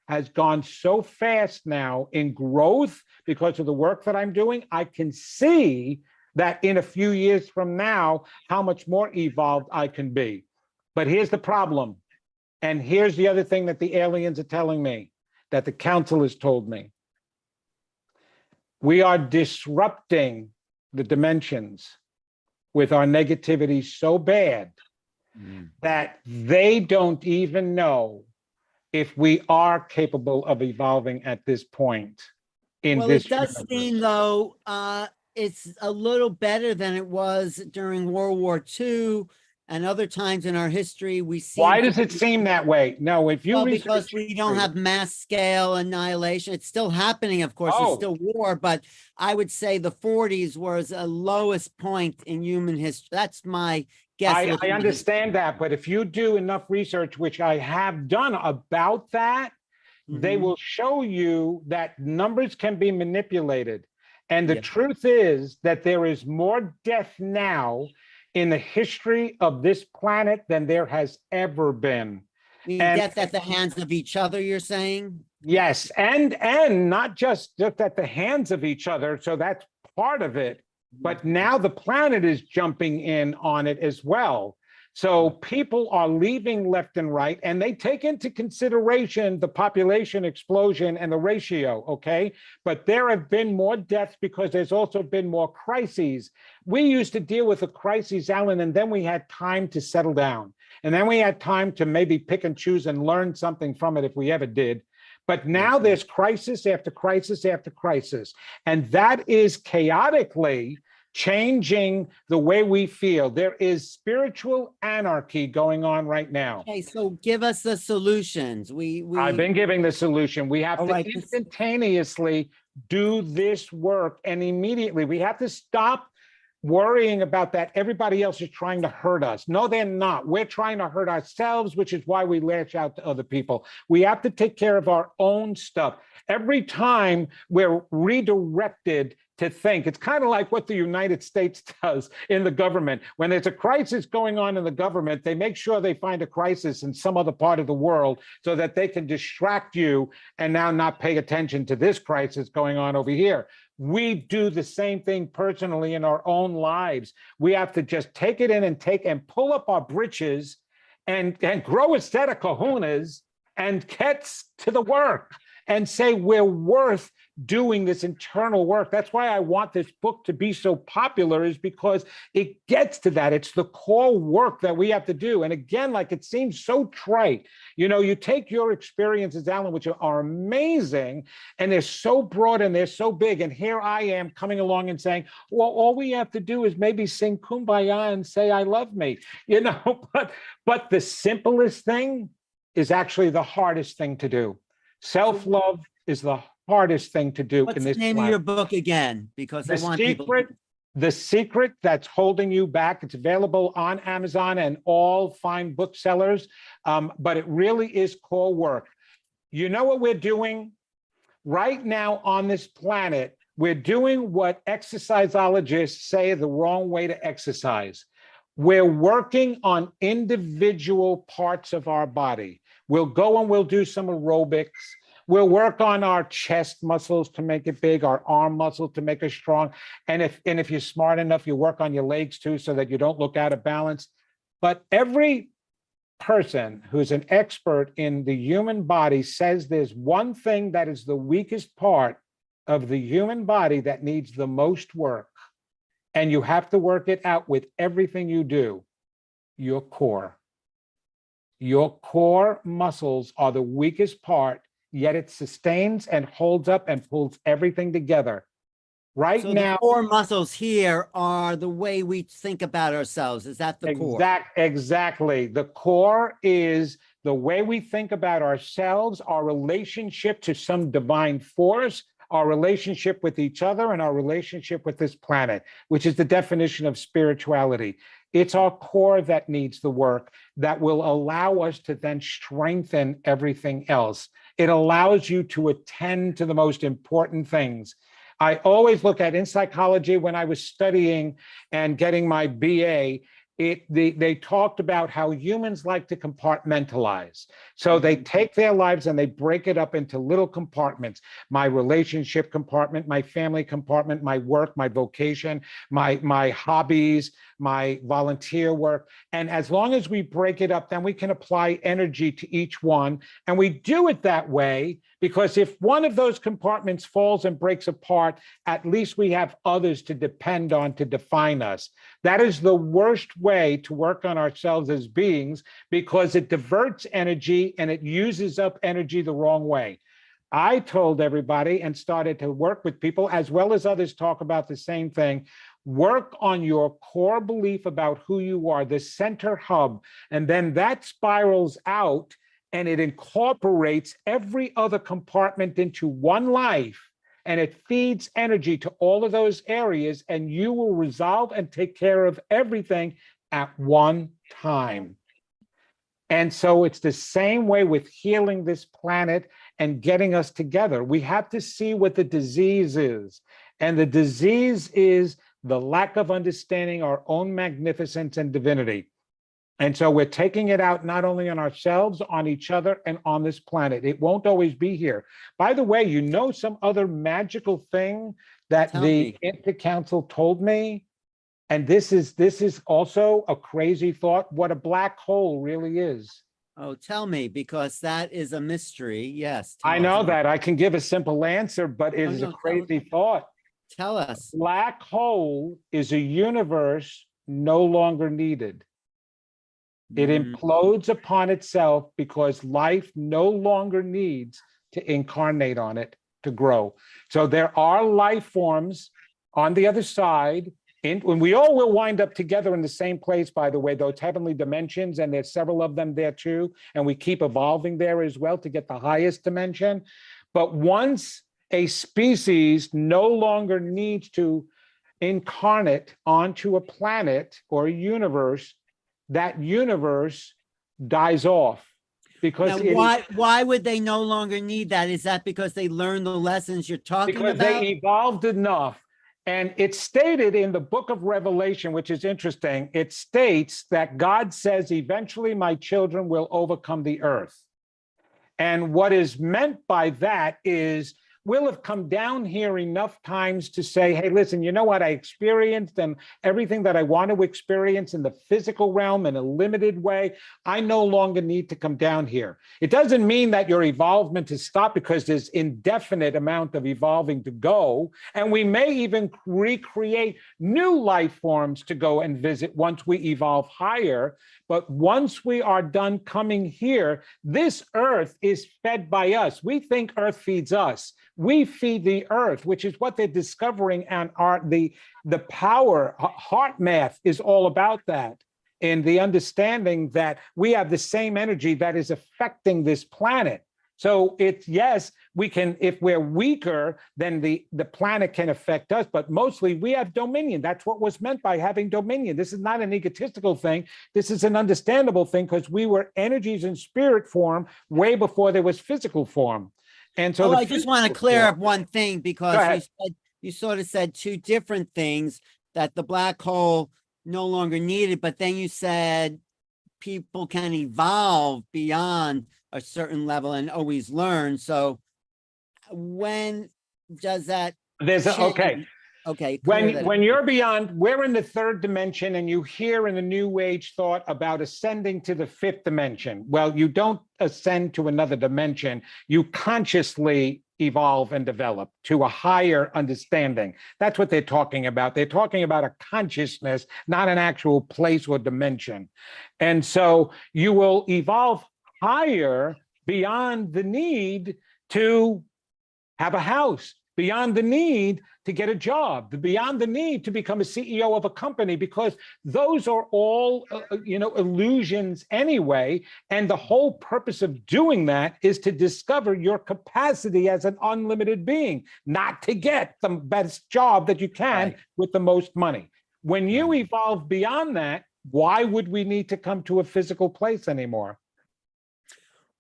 Speaker 1: has gone so fast now in growth because of the work that I'm doing. I can see that in a few years from now, how much more evolved I can be. But here's the problem. And here's the other thing that the aliens are telling me, that the council has told me. We are disrupting the dimensions with our negativity so bad that they don't even know if we are capable of evolving at this point in
Speaker 2: Well,
Speaker 1: this
Speaker 2: it does
Speaker 1: universe.
Speaker 2: seem though, it's a little better than it was during World War II and other times in our history. We seem
Speaker 1: Why
Speaker 2: to
Speaker 1: does it seem that way? No, if you
Speaker 2: Well,
Speaker 1: research
Speaker 2: because we don't
Speaker 1: history-
Speaker 2: have mass scale annihilation. It's still happening, of course,
Speaker 1: Oh.
Speaker 2: it's still war, but I would say the 40s was a lowest point in human history. That's my guess.
Speaker 1: I
Speaker 2: looking at it.
Speaker 1: understand that, but if you do enough research, which I have done about that, they
Speaker 2: Mhm.
Speaker 1: will show you that numbers can be manipulated. And the
Speaker 2: Yeah.
Speaker 1: truth is that there is more death now in the history of this planet than there has ever been.
Speaker 2: I mean,
Speaker 1: And
Speaker 2: death at the hands of each other, you're saying?
Speaker 1: yes, and not just at the hands of each other. So that's part of it. But now the planet is jumping in on it as well. So people are leaving left and right, and they take into consideration the population explosion and the ratio, okay? But there have been more deaths because there's also been more crises. We used to deal with a crisis, Alan, and then we had time to settle down. And then we had time to maybe pick and choose and learn something from it if we ever did. But now there's crisis after crisis after crisis. And that is chaotically changing the way we feel. There is spiritual anarchy going on right now.
Speaker 2: Okay, so give us the solutions.
Speaker 1: I've been giving the solution. We have
Speaker 2: All
Speaker 1: to
Speaker 2: right,
Speaker 1: instantaneously do this work, and immediately we have to stop worrying about that everybody else is trying to hurt us. No, they're not. We're trying to hurt ourselves, which is why we lash out to other people. We have to take care of our own stuff. Every time we're redirected to think, it's kind of like what the United States does in the government. When there's a crisis going on in the government, they make sure they find a crisis in some other part of the world so that they can distract you and now not pay attention to this crisis going on over here. We do the same thing personally in our own lives. We have to just take it in and pull up our britches and grow a set of kahunas and get to the work and say we're worth doing this internal work. That's why I want this book to be so popular, is because it gets to that. It's the core work that we have to do. And again, like, it seems so trite. You know, you take your experiences, Alan, which are amazing, and they're so broad and they're so big. And here I am coming along and saying, well, all we have to do is maybe sing Kumbaya and say, I love me, you know, but the simplest thing is actually the hardest thing to do. Self-love is the hardest thing to do.
Speaker 2: What's
Speaker 1: in
Speaker 2: the
Speaker 1: this
Speaker 2: name of your book again? Because I want people.
Speaker 1: The secret that's holding you back. It's available on Amazon and all fine booksellers, but it really is core work. You know what we're doing right now on this planet? We're doing what exercisologists say the wrong way to exercise. We're working on individual parts of our body. We'll go and we'll do some aerobics. We'll work on our chest muscles to make it big, our arm muscles to make us strong. And if you're smart enough, you work on your legs too, so that you don't look out of balance. But every person who's an expert in the human body says there's one thing that is the weakest part of the human body that needs the most work. And you have to work it out with everything you do: your core. Your core muscles are the weakest part, yet it sustains and holds up and pulls everything together. Right
Speaker 2: So
Speaker 1: now,
Speaker 2: the core muscles here are the way we think about ourselves. Is that the core?
Speaker 1: Exactly. The core is the way we think about ourselves, our relationship to some divine force, our relationship with each other, and our relationship with this planet, which is the definition of spirituality. It's our core that needs the work that will allow us to then strengthen everything else. It allows you to attend to the most important things. I always look at, in psychology, when I was studying and getting my BA, they talked about how humans like to compartmentalize. So they take their lives and they break it up into little compartments: my relationship compartment, my family compartment, my work, my vocation, my hobbies, my volunteer work. And as long as we break it up, then we can apply energy to each one. And we do it that way because if one of those compartments falls and breaks apart, at least we have others to depend on to define us. That is the worst way to work on ourselves as beings because it diverts energy and it uses up energy the wrong way. I told everybody and started to work with people, as well as others talk about the same thing. Work on your core belief about who you are, the center hub, and then that spirals out and it incorporates every other compartment into one life, and it feeds energy to all of those areas, and you will resolve and take care of everything at one time. And so it's the same way with healing this planet and getting us together. We have to see what the disease is. And the disease is the lack of understanding our own magnificence and divinity. And so we're taking it out not only on ourselves, on each other, and on this planet. It won't always be here. By the way, you know some other magical thing that the Inter-Council told me? And this is also a crazy thought, what a black hole really is.
Speaker 2: Oh, tell me, because that is a mystery. Yes.
Speaker 1: I know that. I can give a simple answer, but it is a crazy thought.
Speaker 2: Tell us.
Speaker 1: Black hole is a universe no longer needed. It implodes upon itself because life no longer needs to incarnate on it to grow. So there are life forms on the other side. When we all will wind up together in the same place, by the way, those heavenly dimensions, and there's several of them there too, and we keep evolving there as well to get the highest dimension. But once a species no longer needs to incarnate onto a planet or a universe, that universe dies off. Because
Speaker 2: why would they no longer need that? Is that because they learned the lessons you're talking about?
Speaker 1: Because they evolved enough. And it's stated in the book of Revelation, which is interesting. It states that God says, eventually my children will overcome the earth. And what is meant by that is we'll have come down here enough times to say, hey, listen, you know what I experienced and everything that I want to experience in the physical realm in a limited way, I no longer need to come down here. It doesn't mean that your evolvement is stopped because there's indefinite amount of evolving to go. And we may even recreate new life forms to go and visit once we evolve higher. But once we are done coming here, this earth is fed by us. We think earth feeds us. We feed the earth, which is what they're discovering, and the power, heart math is all about that. And the understanding that we have the same energy that is affecting this planet. So it's, yes, we can, if we're weaker, then the planet can affect us, but mostly we have dominion. That's what was meant by having dominion. This is not an egotistical thing. This is an understandable thing because we were energies in spirit form way before there was physical form. And so
Speaker 2: I just want to clear up one thing, because you sort of said two different things, that the black hole no longer needed, but then you said people can evolve beyond a certain level and always learn. So when does that
Speaker 1: okay. When you're beyond, we're in the third dimension, and you hear in the New Age thought about ascending to the fifth dimension. Well, you don't ascend to another dimension. You consciously evolve and develop to a higher understanding. That's what they're talking about. They're talking about a consciousness, not an actual place or dimension. And so you will evolve higher beyond the need to have a house, beyond the need to get a job, beyond the need to become a CEO of a company, because those are all, illusions anyway. And the whole purpose of doing that is to discover your capacity as an unlimited being, not to get the best job that you can with the most money. When you evolve beyond that, why would we need to come to a physical place anymore?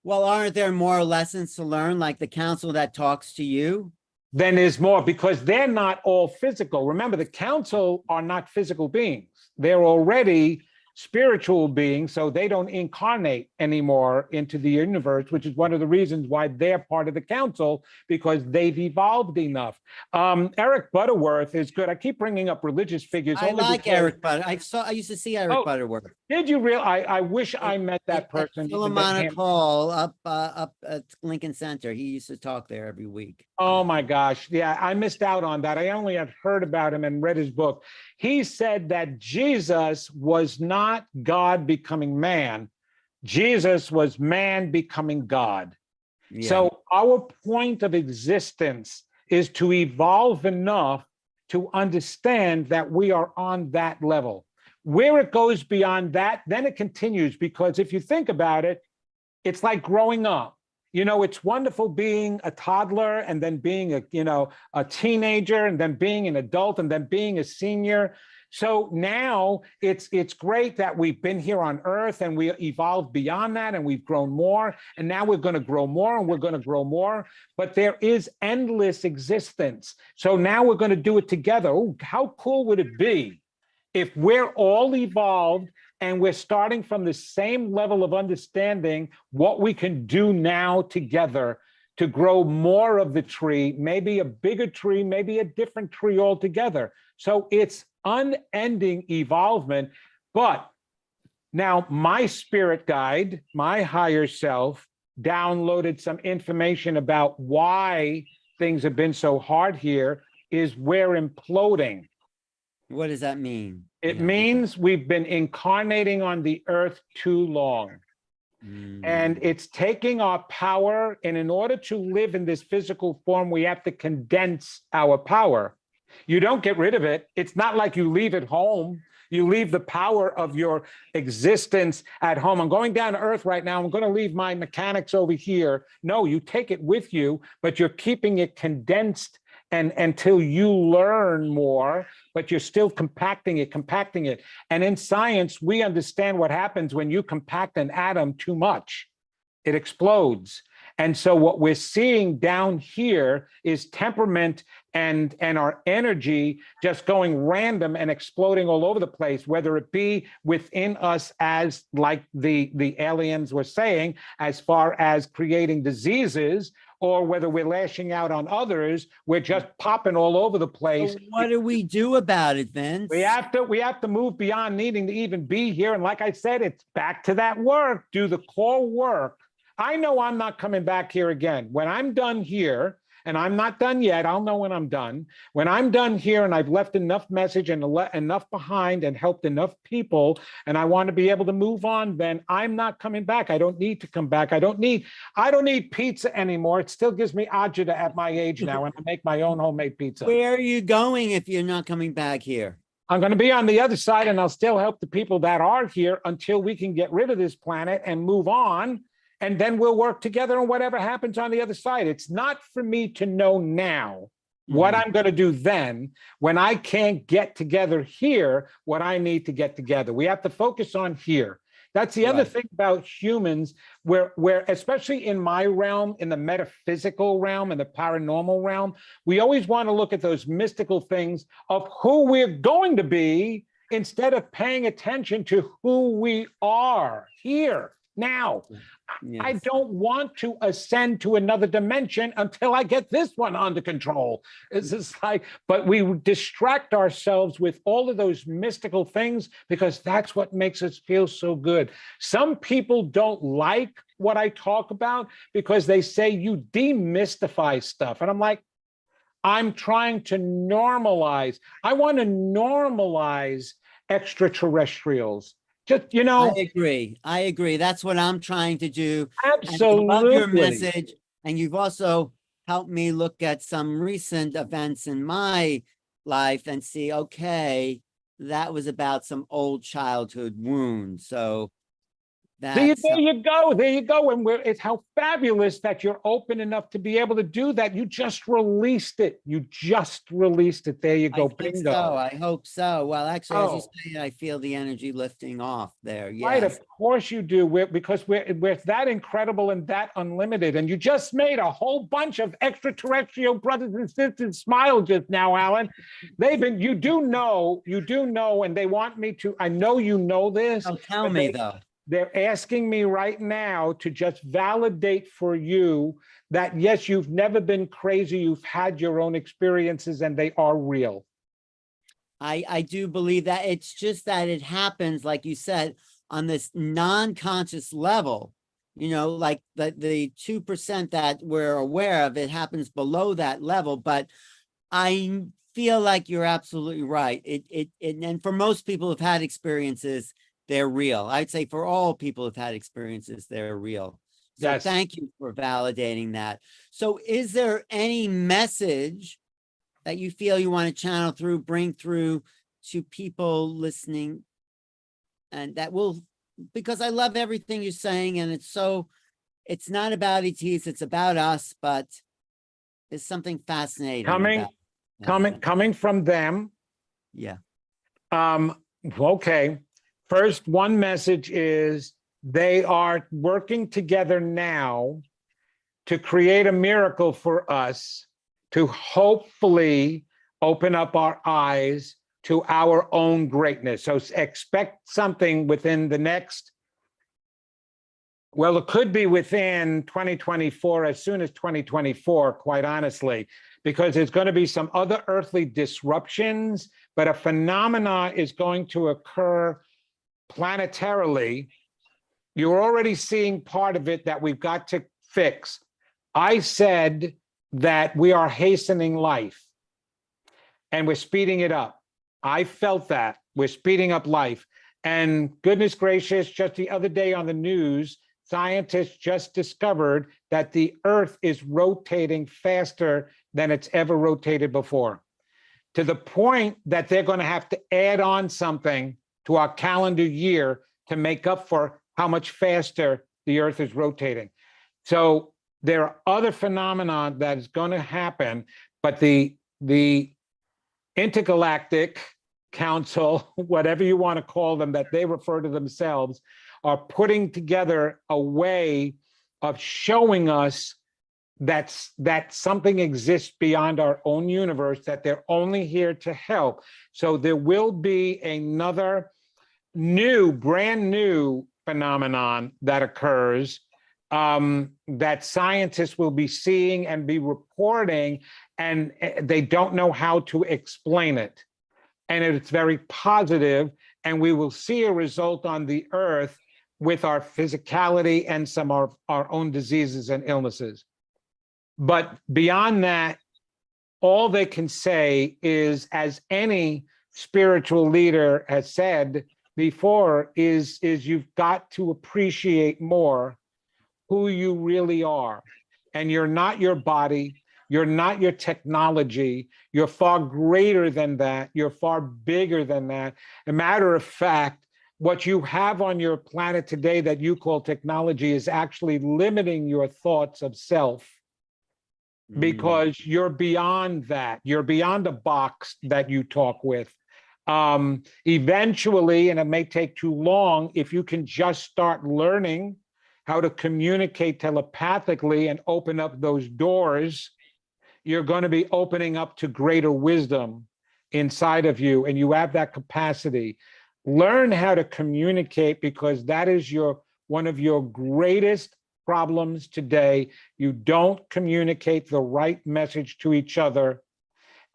Speaker 2: Well, aren't there more lessons to learn, like the council that talks to you?
Speaker 1: Then there's more, because they're not all physical. Remember, the council are not physical beings. They're already spiritual beings, so they don't incarnate anymore into the universe, which is one of the reasons why they're part of the council, because they've evolved enough. Eric Butterworth is good. I keep bringing up religious figures.
Speaker 2: I
Speaker 1: only
Speaker 2: like
Speaker 1: because-
Speaker 2: Eric Butter. I used to see Eric
Speaker 1: Oh,
Speaker 2: Butterworth.
Speaker 1: Did you real? I wish I met that person.
Speaker 2: Philharmonic Hall up at Lincoln Center. He used to talk there every week.
Speaker 1: Oh my gosh. Yeah, I missed out on that. I only had heard about him and read his book. He said that Jesus was not God becoming man. Jesus was man becoming God.
Speaker 2: Yeah.
Speaker 1: So our point of existence is to evolve enough to understand that we are on that level. Where it goes beyond that, then it continues, because if you think about it, it's like growing up. You know, it's wonderful being a toddler and then being a teenager and then being an adult and then being a senior. So now it's great that we've been here on Earth and we evolved beyond that and we've grown more. And now we're going to grow more and we're going to grow more. But there is endless existence. So now we're going to do it together. Oh, how cool would it be if we're all evolved and we're starting from the same level of understanding what we can do now together to grow more of the tree, maybe a bigger tree, maybe a different tree altogether. So it's unending evolvement. But now my spirit guide, my higher self, downloaded some information about why things have been so hard here, is we're imploding.
Speaker 2: What does that mean?
Speaker 1: It means we've been incarnating on the earth too long. And it's taking our power, and in order to live in this physical form, we have to condense our power. You don't get rid of it. It's not like you leave it home. You leave the power of your existence at home. I'm going down to earth right now. I'm going to leave my mechanics over here. No, you take it with you, but you're keeping it condensed and until you learn more, but you're still compacting it. And in science, we understand what happens when you compact an atom too much. It explodes. And so what we're seeing down here is temperament and our energy just going random and exploding all over the place, whether it be within us, as like the aliens were saying, as far as creating diseases, or whether we're lashing out on others. We're just popping all over the place.
Speaker 2: So what do we do about it, Vince?
Speaker 1: We have to move beyond needing to even be here. And like I said, it's back to that work. Do the core work. I know I'm not coming back here again. When I'm done here, and I'm not done yet, I'll know when I'm done. When I'm done here and I've left enough message and enough behind and helped enough people, and I want to be able to move on, then I'm not coming back. I don't need to come back. I don't need pizza anymore. It still gives me agita at my age now, and I make my own homemade pizza.
Speaker 2: Where are you going if you're not coming back here?
Speaker 1: I'm going to be on the other side, and I'll still help the people that are here until we can get rid of this planet and move on. And then we'll work together on whatever happens on the other side. It's not for me to know now what I'm going to do then, when I can't get together here, what I need to get together. We have to focus on here. That's the other thing about humans, where especially in my realm, in the metaphysical realm, in the paranormal realm, we always want to look at those mystical things of who we're going to be instead of paying attention to who we are here now.
Speaker 2: Yes.
Speaker 1: I don't want to ascend to another dimension until I get this one under control. It's just like, but we distract ourselves with all of those mystical things because that's what makes us feel so good. Some people don't like what I talk about because they say you demystify stuff. And I'm like, I'm trying to normalize. I want to normalize extraterrestrials. Just, you know,
Speaker 2: I agree. That's what I'm trying to do.
Speaker 1: Absolutely.
Speaker 2: And I love your message. And you've also helped me look at some recent events in my life and see, okay, that was about some old childhood wounds. So That's
Speaker 1: There you go. There you go. And it's how fabulous that you're open enough to be able to do that. You just released it. You just released it. There you
Speaker 2: I
Speaker 1: go.
Speaker 2: think
Speaker 1: Bingo.
Speaker 2: so. I hope so. Well, actually, as you
Speaker 1: Oh,
Speaker 2: say it, I feel the energy lifting off there.
Speaker 1: right.
Speaker 2: Yes.
Speaker 1: Of course you do. Because we're that incredible and that unlimited. And you just made a whole bunch of extraterrestrial brothers and sisters smile just now, Alan. You do know, and they want me to, I know you know this.
Speaker 2: Oh, tell me though.
Speaker 1: They're asking me right now to just validate for you that, yes, you've never been crazy. You've had your own experiences and they are real.
Speaker 2: I do believe that. It's just that it happens, like you said, on this non-conscious level, like the 2% that we're aware of, it happens below that level. But I feel like you're absolutely right. And for most people who've had experiences, they're real. I'd say for all people who've had experiences, they're real. So
Speaker 1: Yes.
Speaker 2: thank you for validating that. So is there any message that you feel you want to channel through, bring through to people listening? And that will, because I love everything you're saying, and it's not about ETs, it's about us, but there's something fascinating
Speaker 1: Coming from them.
Speaker 2: Yeah.
Speaker 1: Okay. First, one message is they are working together now to create a miracle for us to hopefully open up our eyes to our own greatness. So expect something within the next, well, it could be within 2024, as soon as 2024, quite honestly, because there's going to be some other earthly disruptions, but a phenomena is going to occur planetarily. You're already seeing part of it that we've got to fix. I said that we are hastening life and we're speeding it up. I felt that we're speeding up life. And goodness gracious, just the other day on the news, scientists just discovered that the Earth is rotating faster than it's ever rotated before, to the point that they're going to have to add on something to our calendar year to make up for how much faster the Earth is rotating. So there are other phenomena that is going to happen, but the intergalactic council, whatever you want to call them, that they refer to themselves, are putting together a way of showing us that something exists beyond our own universe, that they're only here to help. So there will be another brand new phenomenon that occurs, that scientists will be seeing and be reporting, and they don't know how to explain it. And it's very positive, and we will see a result on the Earth with our physicality and some of our own diseases and illnesses. But beyond that, all they can say is, as any spiritual leader has said before, is you've got to appreciate more who you really are. And you're not your body, you're not your technology, you're far greater than that, you're far bigger than that. A matter of fact, what you have on your planet today that you call technology is actually limiting your thoughts of self, because you're beyond that. You're beyond a box that you talk with. Eventually, and it may take too long, if you can just start learning how to communicate telepathically and open up those doors, you're going to be opening up to greater wisdom inside of you, and you have that capacity. Learn how to communicate, because that is one of your greatest problems today. You don't communicate the right message to each other,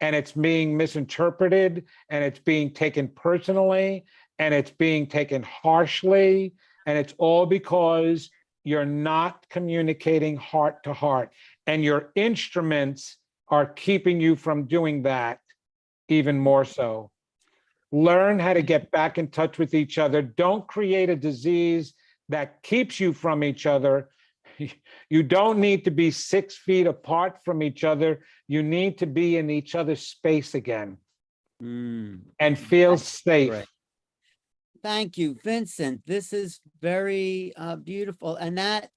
Speaker 1: and it's being misinterpreted, and it's being taken personally, and it's being taken harshly, and it's all because you're not communicating heart to heart, and your instruments are keeping you from doing that even more so. Learn how to get back in touch with each other. Don't create a disease that keeps you from each other. You don't need to be 6 feet apart from each other. You need to be in each other's space again and feel safe.
Speaker 2: Great. Thank you, Vincent. This is very beautiful. And that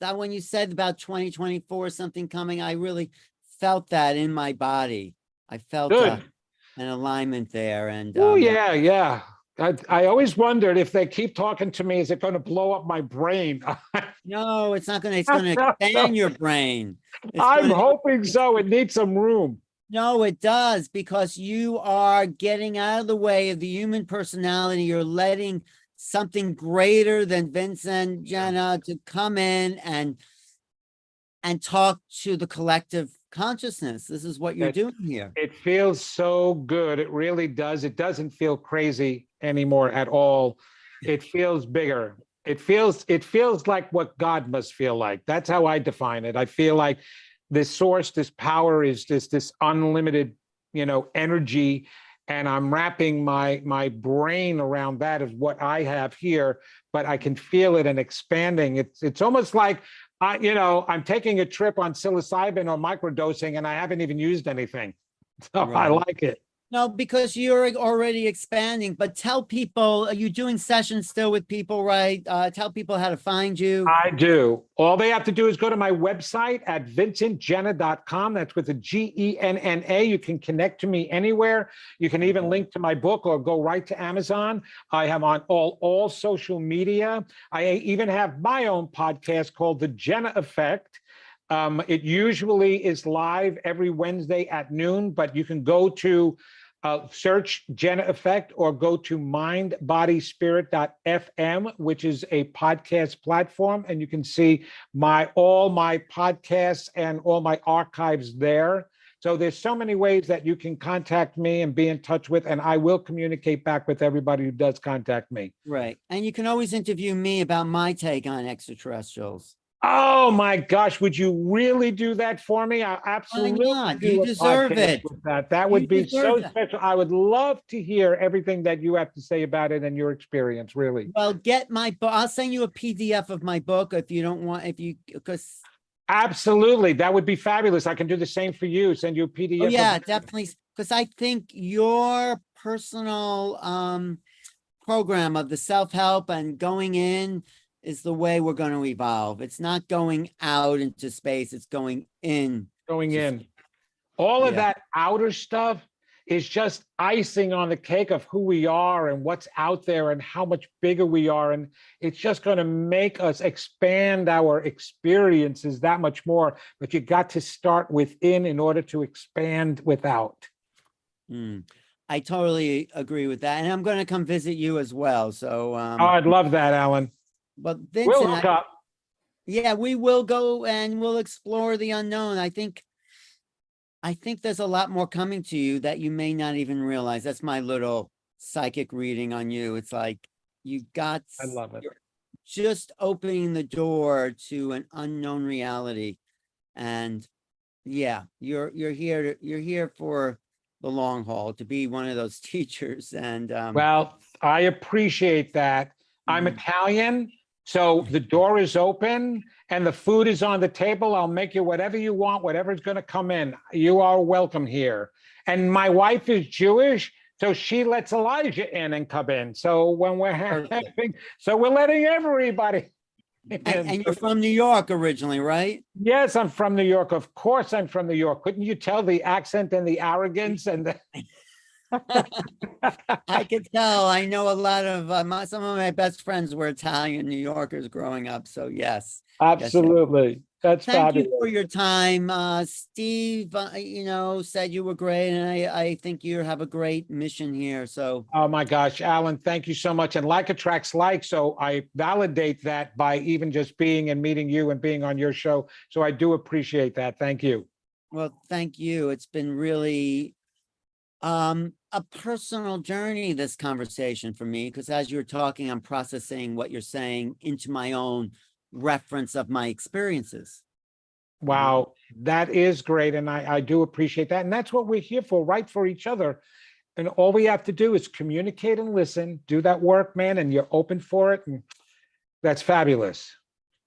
Speaker 2: when you said about 2024, something coming, I really felt that in my body. I felt
Speaker 1: Good.
Speaker 2: an alignment there. And
Speaker 1: Oh, yeah, yeah. I always wondered if they keep talking to me, is it going to blow up my brain?
Speaker 2: no, it's not gonna, it's gonna expand your brain.
Speaker 1: I'm hoping so. It needs some room.
Speaker 2: No, it does, because you are getting out of the way of the human personality. You're letting something greater than Vincent, Jenna, to come in and talk to the collective consciousness. This is what you're doing here.
Speaker 1: It feels so good. It really does. It doesn't feel crazy anymore at all. It feels bigger. It feels like what God must feel like. That's how I define it. I feel like this source, this power is this unlimited, energy. And I'm wrapping my brain around that is what I have here, but I can feel it and expanding. It's almost like I'm taking a trip on psilocybin or microdosing and I haven't even used anything. So
Speaker 2: Right.
Speaker 1: I like it.
Speaker 2: No, because you're already expanding, but tell people, are you doing sessions still with people, right? Tell people how to find you.
Speaker 1: I do. All they have to do is go to my website at vincentjenna.com. That's with a Genna. You can connect to me anywhere. You can even link to my book or go right to Amazon. I am on all social media. I even have my own podcast called The Jenna Effect. It usually is live every Wednesday at noon, but you can go to search Jenna Effect or go to mindbodyspirit.fm, which is a podcast platform, and you can see all my podcasts and all my archives there. So there's so many ways that you can contact me and be in touch with, and I will communicate back with everybody who does contact me.
Speaker 2: Right. And you can always interview me about my take on extraterrestrials.
Speaker 1: Oh my gosh, would you really do that for me? I absolutely
Speaker 2: not?
Speaker 1: do
Speaker 2: You
Speaker 1: a
Speaker 2: deserve
Speaker 1: podcast
Speaker 2: it.
Speaker 1: with that. That would
Speaker 2: You
Speaker 1: be
Speaker 2: deserve
Speaker 1: so
Speaker 2: that.
Speaker 1: special. I would love to hear everything that you have to say about it and your experience, really.
Speaker 2: Well, get my book. I'll send you a PDF of my book if you don't want, because.
Speaker 1: Absolutely. That would be fabulous. I can do the same for you. Send you a PDF.
Speaker 2: Oh, yeah, definitely. Because I think your personal program of the self-help and going in is the way we're going to evolve. It's not going out into space, it's going in.
Speaker 1: Going in. All of that outer stuff is just icing on the cake of who we are and what's out there and how much bigger we are. And it's just going to make us expand our experiences that much more. But you got to start within in order to expand without.
Speaker 2: I totally agree with that. And I'm going to come visit you as well. So
Speaker 1: I'd love that, Alan.
Speaker 2: But Vincent,
Speaker 1: We'll hook up.
Speaker 2: Yeah, we will go and we'll explore the unknown. I think there's a lot more coming to you that you may not even realize. That's my little psychic reading on you. It's like I
Speaker 1: love it.
Speaker 2: You're just opening the door to an unknown reality. And yeah, you're here for the long haul, to be one of those teachers. And
Speaker 1: well, I appreciate that. I'm Italian, so the door is open and the food is on the table. I'll make you whatever you want, whatever's going to come in. You are welcome here. And my wife is Jewish, so she lets Elijah in and come in. So when we're having, so we're letting everybody in.
Speaker 2: And you're from New York originally, right?
Speaker 1: Yes, I'm from New York. Of course, I'm from New York. Couldn't you tell the accent and the arrogance and the...
Speaker 2: I could tell. I know a lot of some of my best friends were Italian New Yorkers growing up. So yes,
Speaker 1: absolutely.
Speaker 2: Yes.
Speaker 1: That's
Speaker 2: Thank
Speaker 1: fabulous.
Speaker 2: you for your time. Steve, said you were great, and I think you have a great mission here. So,
Speaker 1: oh my gosh, Alan, thank you so much. And like attracts like, so I validate that by even just being and meeting you and being on your show. So I do appreciate that. Thank you.
Speaker 2: Well, thank you. It's been really a personal journey, this conversation for me, because as you're talking, I'm processing what you're saying into my own reference of my experiences.
Speaker 1: Wow, that is great. And I do appreciate that. And that's what we're here for, right? For each other. And all we have to do is communicate and listen, do that work, man, and you're open for it. And that's fabulous.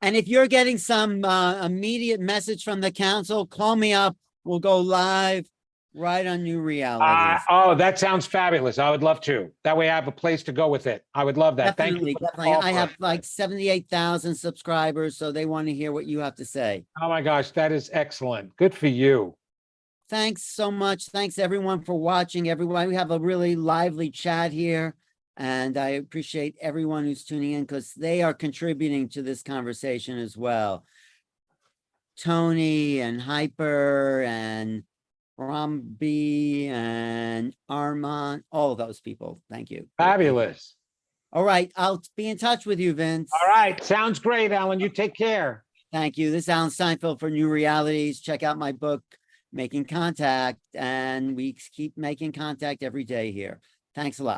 Speaker 2: And if you're getting some immediate message from the council, call me up. We'll go live. Right on New Realities.
Speaker 1: Oh, that sounds fabulous. I would love to. That way I have a place to go with it. I would love that. Thank
Speaker 2: Definitely,
Speaker 1: you. for the
Speaker 2: definitely. I
Speaker 1: offer.
Speaker 2: have like 78,000 subscribers, so they want to hear what you have to say.
Speaker 1: Oh my gosh, that is excellent. Good for you.
Speaker 2: Thanks so much. Thanks everyone for watching. Everyone, we have a really lively chat here. And I appreciate everyone who's tuning in because they are contributing to this conversation as well. Tony and Hyper and Rambi and Armand, all those people. Thank you.
Speaker 1: Fabulous.
Speaker 2: All right. I'll be in touch with you, Vince.
Speaker 1: All right. Sounds great, Alan. You take care.
Speaker 2: Thank you. This is Alan Steinfeld for New Realities. Check out my book, Making Contact, and we keep making contact every day here. Thanks a lot.